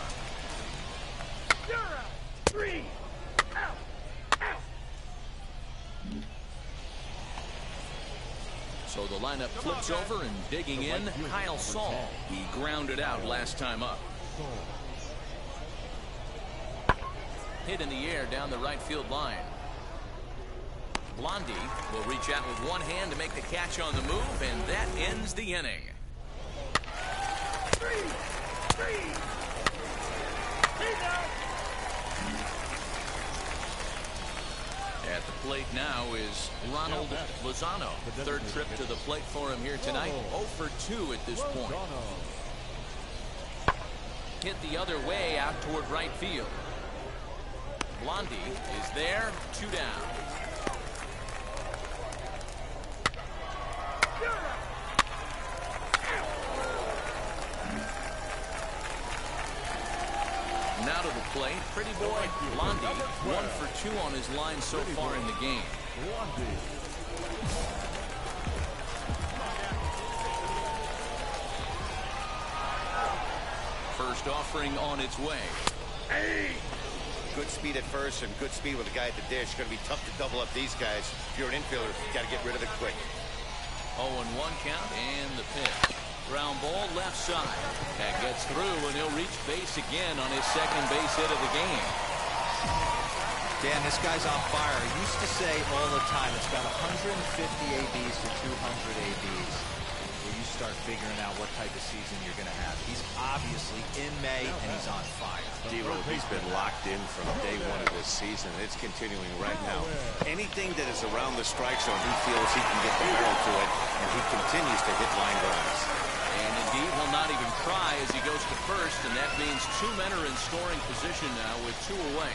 3 out. So the lineup flips over and digging in, Kyle Saul. He grounded out last time up. Hit in the air down the right field line. Blondie will reach out with one hand to make the catch on the move, and that ends the inning. 3 He's out. At the plate now is Ronald Lozano. Third trip to the plate for him here tonight. 0 for 2 at this point. Hit the other way out toward right field. Blondie is there, 2 down. Now to the plate, Pretty Boy Blondie, 1 for 2 on his line so far in the game. First offering on its way. Good speed at first and good speed with a guy at the dish. Going to be tough to double up these guys. If you're an infielder, you got to get rid of it quick. 0-1 count and the pitch. Ground ball left side. That gets through and he'll reach base again on his second base hit of the game. Dan, this guy's on fire. I used to say all the time it's about 150 ABs to 200 ABs where you start figuring out what type of season you're going to have. He's obviously in May and he's on fire. D-Ro, he's been locked in from day 1 of this season. It's continuing right now. Anything that is around the strike zone, he feels he can get the barrel to it, and he continues to hit line drives. And indeed, he'll not even try as he goes to first, and that means 2 men are in scoring position now with 2 away.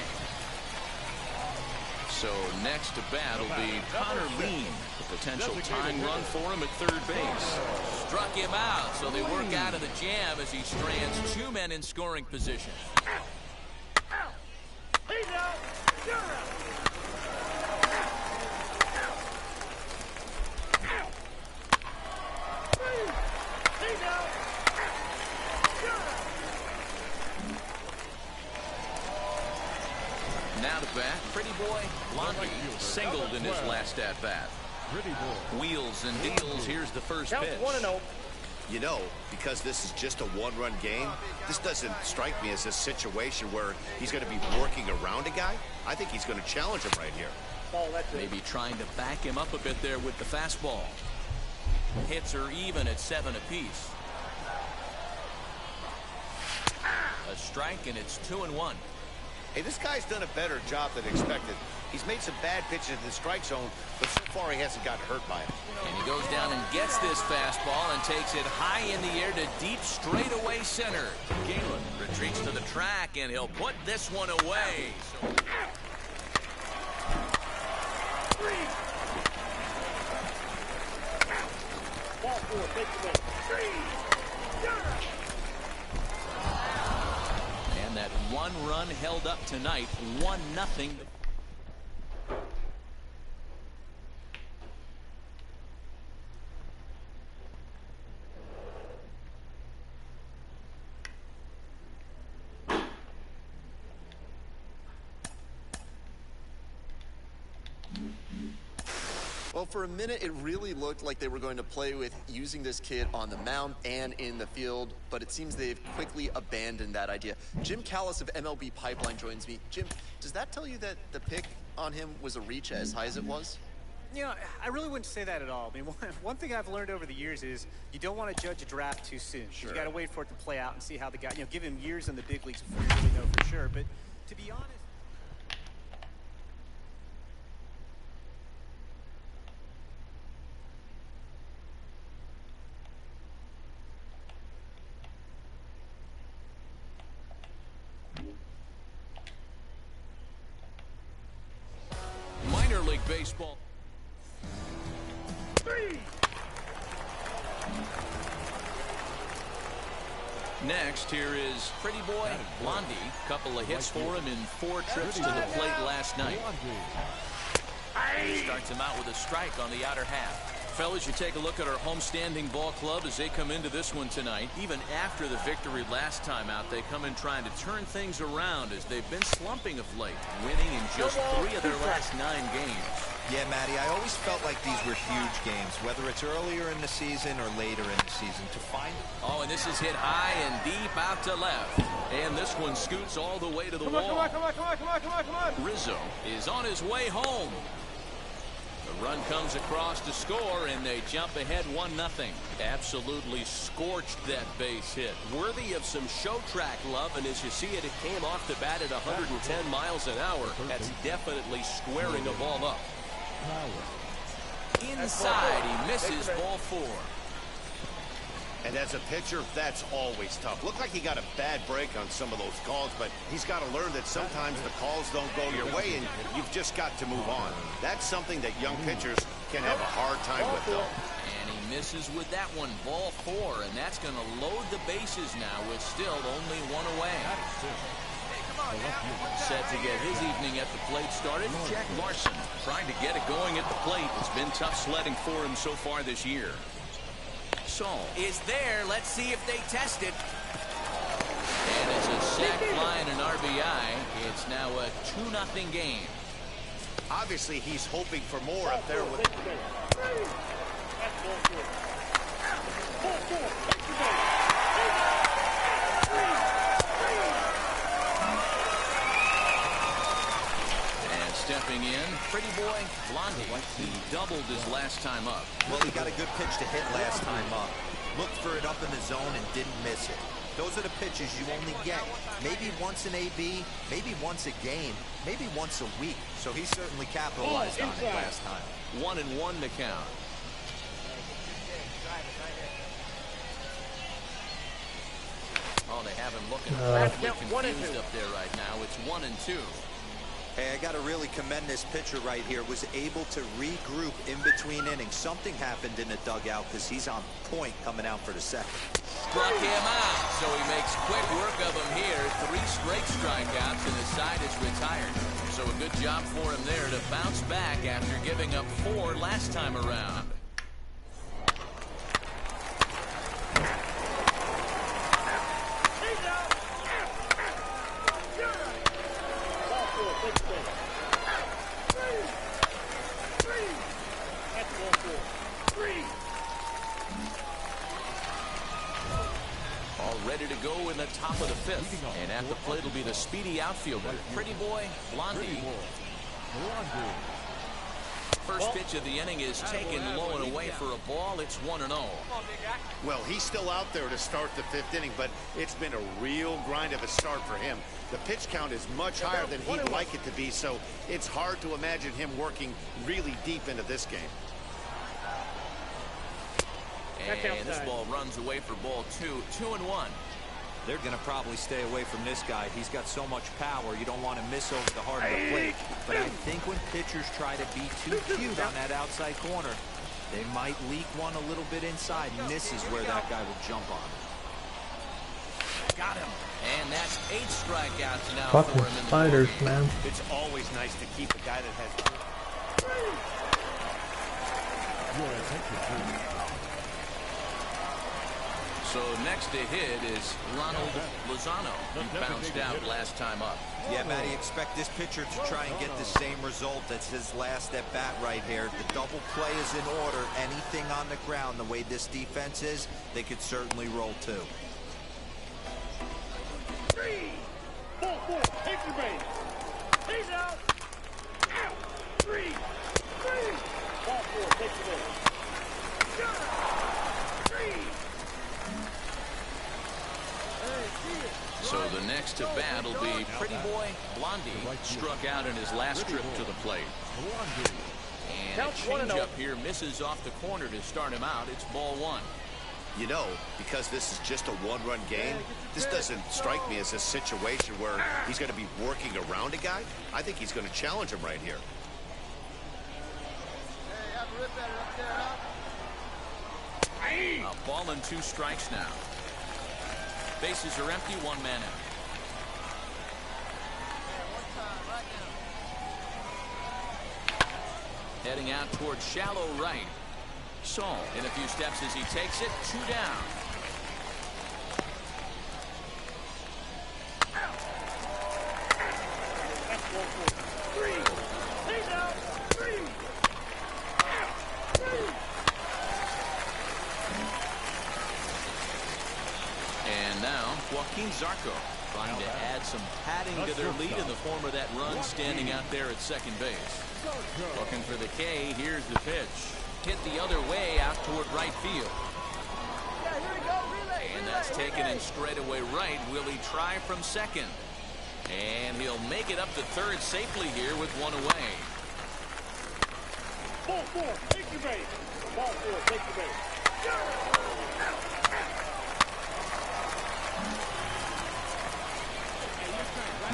So next to bat will be Connor Lean. The potential tying run for him at third base. Struck him out, so they work out of the jam as he strands 2 men in scoring position. He's out. You're out. He's out. Now to bat, Pretty Boy Blondie singled in his last at-bat. Wheels and deals. Here's the first pitch. 1-0. You know, because this is just a one-run game, this doesn't strike me as a situation where he's going to be working around a guy. I think he's going to challenge him right here. Maybe trying to back him up a bit there with the fastball. Hits are even at 7 apiece. A strike, and it's 2-1. Hey, this guy's done a better job than expected. He's made some bad pitches in the strike zone, but so far he hasn't gotten hurt by it. And he goes down and gets this fastball and takes it high in the air to deep straightaway center. Galen retreats to the track, and he'll put this one away. Ball 4, take the ball. 3. And that one run held up tonight, 1-0. Well, for a minute, it really looked like they were going to play with using this kid on the mound and in the field, but it seems they've quickly abandoned that idea. Jim Callis of MLB Pipeline joins me. Jim, does that tell you that the pick on him was a reach as high as it was? You know, I really wouldn't say that at all. I mean, one thing I've learned over the years is you don't want to judge a draft too soon. Sure. You got to wait for it to play out and see how the guy, you know, give him years in the big leagues before you really know for sure. But to be honest, Minor league baseball. 3. Next, here is Pretty Boy Blondie. Couple of hits for him in 4 trips to the plate last night. Starts him out with a strike on the outer half. Fellas, you take a look at our homestanding ball club as they come into this one tonight. Even after the victory last time out, they come in trying to turn things around as they've been slumping of late, winning in just 3 of their last 9 games. Yeah, Matty, I always felt like these were huge games, whether it's earlier in the season or later in the season, to find... Oh, and this is hit high and deep out to left. And this one scoots all the way to the wall. Come on. Rizzo is on his way home. The run comes across to score, and they jump ahead 1-0. Absolutely scorched that base hit. Worthy of some show track love, and as you see it, it came off the bat at 110 miles an hour. That's definitely squaring a ball up. Inside, he misses ball 4. And as a pitcher, that's always tough. Looked like he got a bad break on some of those calls, but he's got to learn that sometimes the calls don't go your way, and you've just got to move on. That's something that young pitchers can have a hard time with, though. And he misses with that one, ball 4, and that's going to load the bases now with still only 1 away. Set to get his evening at the plate started, Jack Larson. Trying to get it going at the plate. It's been tough sledding for him so far this year. Saul is there. Let's see if they test it. And it's a sac fly and an RBI. It's now a 2-0 game. Obviously, he's hoping for more up there with... Stepping in, Pretty Boy Blondie. He doubled his last time up. Well, he got a good pitch to hit last time up. Looked for it up in the zone and didn't miss it. Those are the pitches you only get. Maybe once an AB, maybe once a game, maybe once a week. So he certainly capitalized on it last time. 1-1 to count. Oh, they have him looking confused up there right now. It's 1-2. Hey, I got to really commend this pitcher right here. Was able to regroup in between innings. Something happened in the dugout because he's on point coming out for the second. Struck him out, so he makes quick work of him here. 3 straight strikeouts, and his side is retired. So a good job for him there to bounce back after giving up 4 last time around. ready to go in the top of the fifth. And at the plate will be the speedy outfielder, Pretty Boy Blondie. First pitch of the inning is taken low and away for a ball. It's 1-0. Well, he's still out there to start the fifth inning, but it's been a real grind of a start for him. The pitch count is much higher than he'd like it to be, so it's hard to imagine him working really deep into this game. And this ball runs away for ball 2-1. They're going to probably stay away from this guy. He's got so much power, you don't want to miss over the heart of the plate. But I think when pitchers try to be too cute on that outside corner, they might leak one a little bit inside, and this is where that guy will jump on. Got him. And that's 8 strikeouts now Fucking for him in the spiders, ball game. man. It's always nice to keep a guy that has... So next to hit is Ronald Lozano, who bounced out last time up. Yeah, Matty, expect this pitcher to try and get the same result as his last at-bat right here. The double play is in order. Anything on the ground, the way this defense is, they could certainly roll too. 3, 4, take your base. He's out. Out. 3. Ball 4, take your base. 3. So the next to bat will be Pretty Boy Blondie, struck out in his last trip to the plate. And a changeup here misses off the corner to start him out. It's ball 1. You know, because this is just a one-run game, this doesn't strike me as a situation where he's going to be working around a guy. I think he's going to challenge him right here. A ball and 2 strikes now. Bases are empty, 1 man out. Heading out towards shallow right. Saul in a few steps as he takes it. 2 down. That's 1, 4, 3. He's out. 3. Out. 3. And now Joaquin Zarco trying to add some padding to their lead in the form of that run standing out there at second base. Looking for the K. Here's the pitch. Hit the other way out toward right field. And that's taken in straightaway right. Will he try from second? And he'll make it up to third safely here with 1 away. Ball 4, take your base. Ball 4, take your base.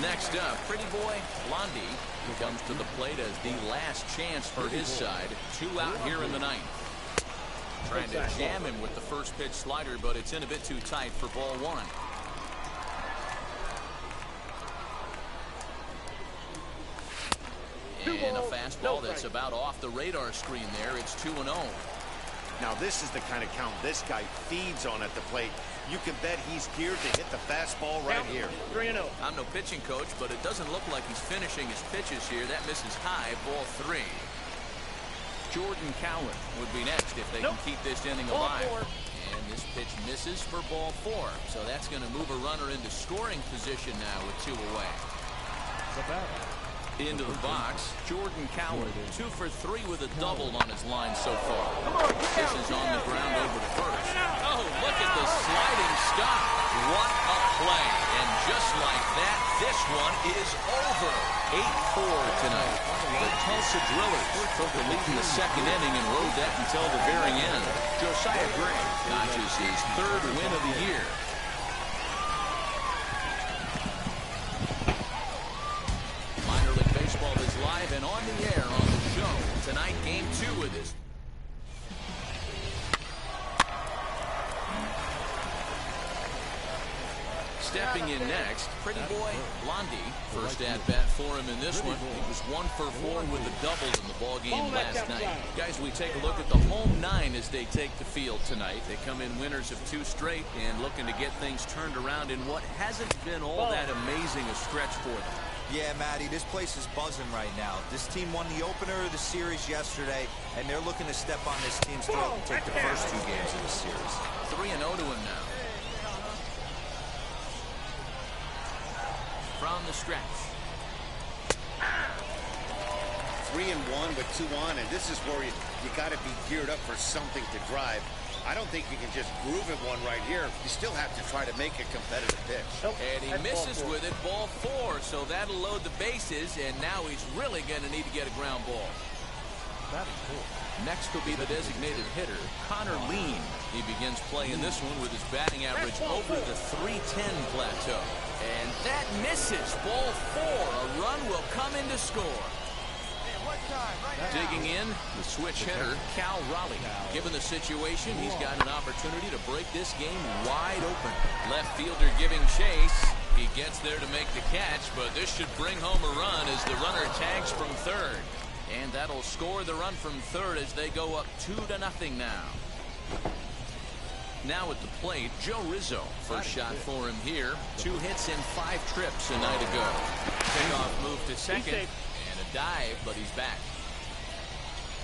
Next up, Pretty Boy Blondie, who comes to the plate as the last chance for his side. 2 out here in the 9th. Trying to jam him with the first pitch slider, but it's in a bit too tight for ball 1. And a fastball that's about off the radar screen there. It's 2-0. Now, this is the kind of count this guy feeds on at the plate. You can bet he's geared to hit the fastball right here. 3-0. I'm no pitching coach, but it doesn't look like he's finishing his pitches here. That misses high, ball 3. Jordan Cowan would be next if they can keep this inning alive. And this pitch misses for ball 4. So that's going to move a runner into scoring position now with 2 away. Into the box, Jordan Cowan, 2 for 3 with a double on his line so far. This is on the ground over to first. Oh, look at the sliding stop. What a play. And just like that, this one is over. 8-4 tonight. The Tulsa Drillers took the lead in the second inning and rode that until the very end. Josiah Gray notches his 3rd win of the year. Live and on the air on the show tonight, game 2 of this. Stepping in next, Pretty Boy Blondie. First at bat for him in this one. He was 1 for 4 with a double in the ball game last night. Guys, we take a look at the home 9 as they take the field tonight. They come in winners of 2 straight and looking to get things turned around in what hasn't been all that amazing a stretch for them. Yeah, Matty, this place is buzzing right now. This team won the opener of the series yesterday, and they're looking to step on this team's throat and take the first 2 games of the series. 3-0 to him now. on the stretch. 3-1 with 2 on, and this is where you got to be geared up for something to drive. I don't think you can just groove it one right here. You still have to try to make a competitive pitch. And he misses with it, ball 4, so that'll load the bases, and now he's really going to need to get a ground ball. That is cool. Next will be the designated hitter, Connor Lean. He begins play in this one with his batting average over the 310 plateau. And that misses, ball 4. A run will come in to score. Digging in, the switch hitter, Cal Raleigh. Given the situation, he's got an opportunity to break this game wide open. Left fielder giving chase. He gets there to make the catch, but this should bring home a run as the runner tags from third. And that'll score the run from third as they go up 2-0 now. Now at the plate, Joe Rizzo. First shot for him here. 2 hits and 5 trips a night ago. Pickoff move to second. And a dive, but he's back.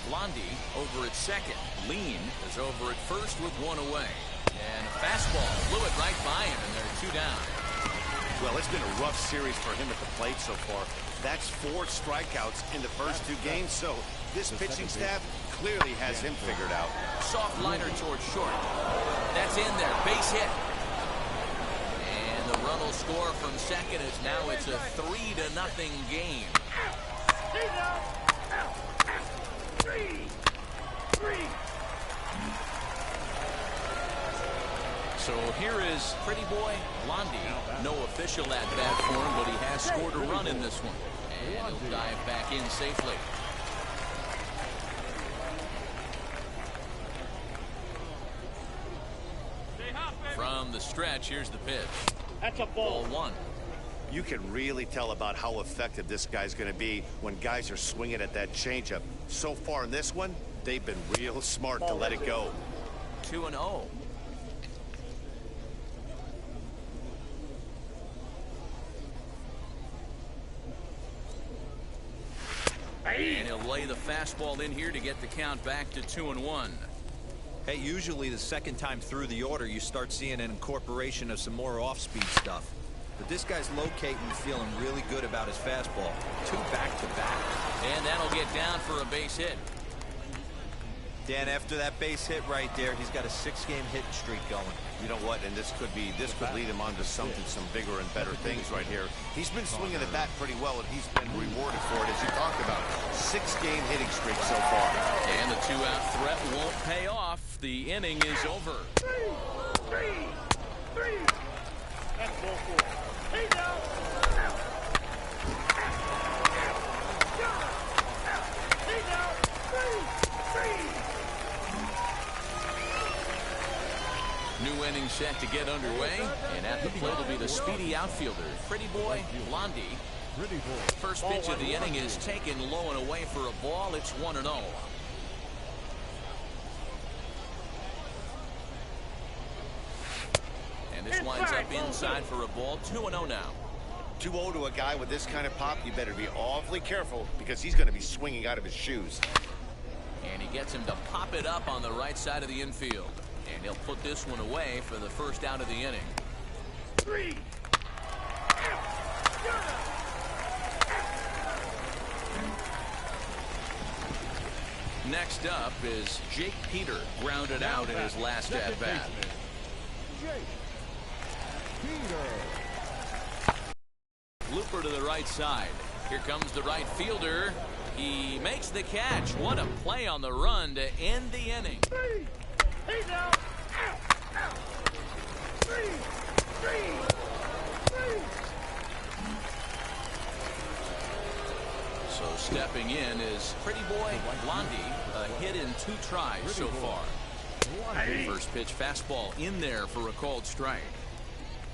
Blondie over at second. Lean is over at first with 1 away. And a fastball blew it right by him, and they're 2 down. Well, it's been a rough series for him at the plate so far. That's 4 strikeouts in the first 2 games, so this pitching staff clearly has him figured out. Soft liner towards short. That's in there. Base hit. And the run will score from second as now it's a 3-0 game. So here is Pretty Boy Blondie. No official at-bat for him, but he has scored a run in this one. And he'll dive back in safely. From the stretch, here's the pitch. That's a ball. Ball 1. You can really tell about how effective this guy's going to be when guys are swinging at that changeup. So far in this one, they've been real smart to let it go. 2-0. And he'll lay the fastball in here to get the count back to 2-1. Hey, usually the second time through the order, you start seeing an incorporation of some more off-speed stuff. But this guy's locating and feeling really good about his fastball. 2 back-to-back. And that'll get down for a base hit. Dan, after that base hit right there, he's got a 6-game hitting streak going. You know what? And this could lead him on to some bigger and better things right here. He's been swinging the bat pretty well, and he's been rewarded for it, as you talked about. 6-game hitting streak so far. And the 2-out threat won't pay off. The inning is over. 3. That's ball 4. He's out. He's out. 3. New inning set to get underway, and at the plate will be the speedy outfielder, Pretty Boy Blondie. First pitch of the inning is taken low and away for a ball. It's 1-0. And this winds up inside for a ball. 2-0 now. 2-0 to a guy with this kind of pop, you better be awfully careful because he's going to be swinging out of his shoes. And he gets him to pop it up on the right side of the infield. And he'll put this one away for the first out of the inning. 3. Next up is Jake Peter, grounded out in his last at-bat. Looper to the right side. Here comes the right fielder. He makes the catch. What a play on the run to end the inning. 3. He's out. 3. So stepping in is Pretty Boy Blondie, a hit in 2 tries so far. First pitch fastball in there for a called strike.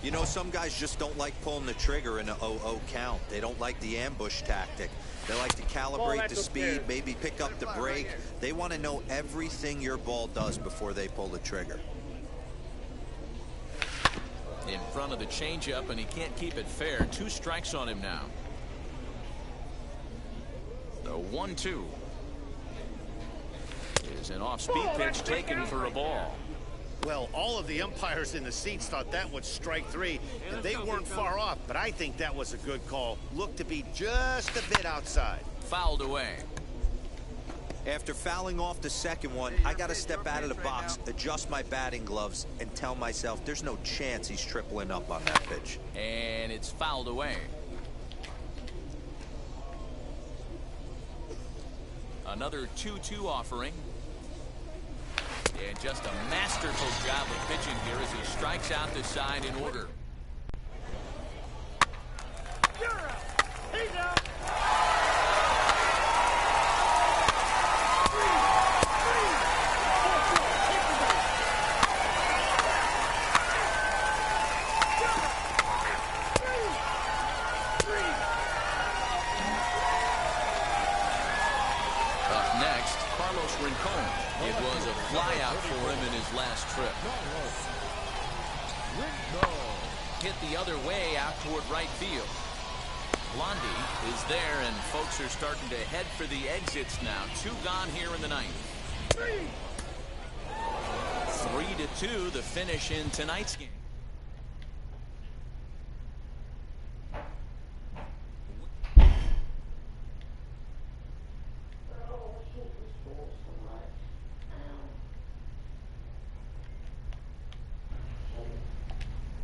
You know, some guys just don't like pulling the trigger in an 0-0 count. They don't like the ambush tactic. They like to calibrate the speed, maybe pick up the brake. They want to know everything your ball does before they pull the trigger. In front of the changeup, and he can't keep it fair. 2 strikes on him now. The 1-2 is an off-speed pitch taken for a ball. Well, all of the umpires in the seats thought that was strike 3, and they weren't far off, but I think that was a good call. Looked to be just a bit outside. Fouled away. After fouling off the second one, I got to step out of the box, adjust my batting gloves, and tell myself there's no chance he's tripling up on that pitch. And it's fouled away. Another 2-2 offering. And just a masterful job of pitching here as he strikes out the side in order. He's out. It was a flyout for him in his last trip. Hit the other way out toward right field. Blondie is there, and folks are starting to head for the exits now. 2 gone here in the 9th. 3-2 the finish in tonight's game.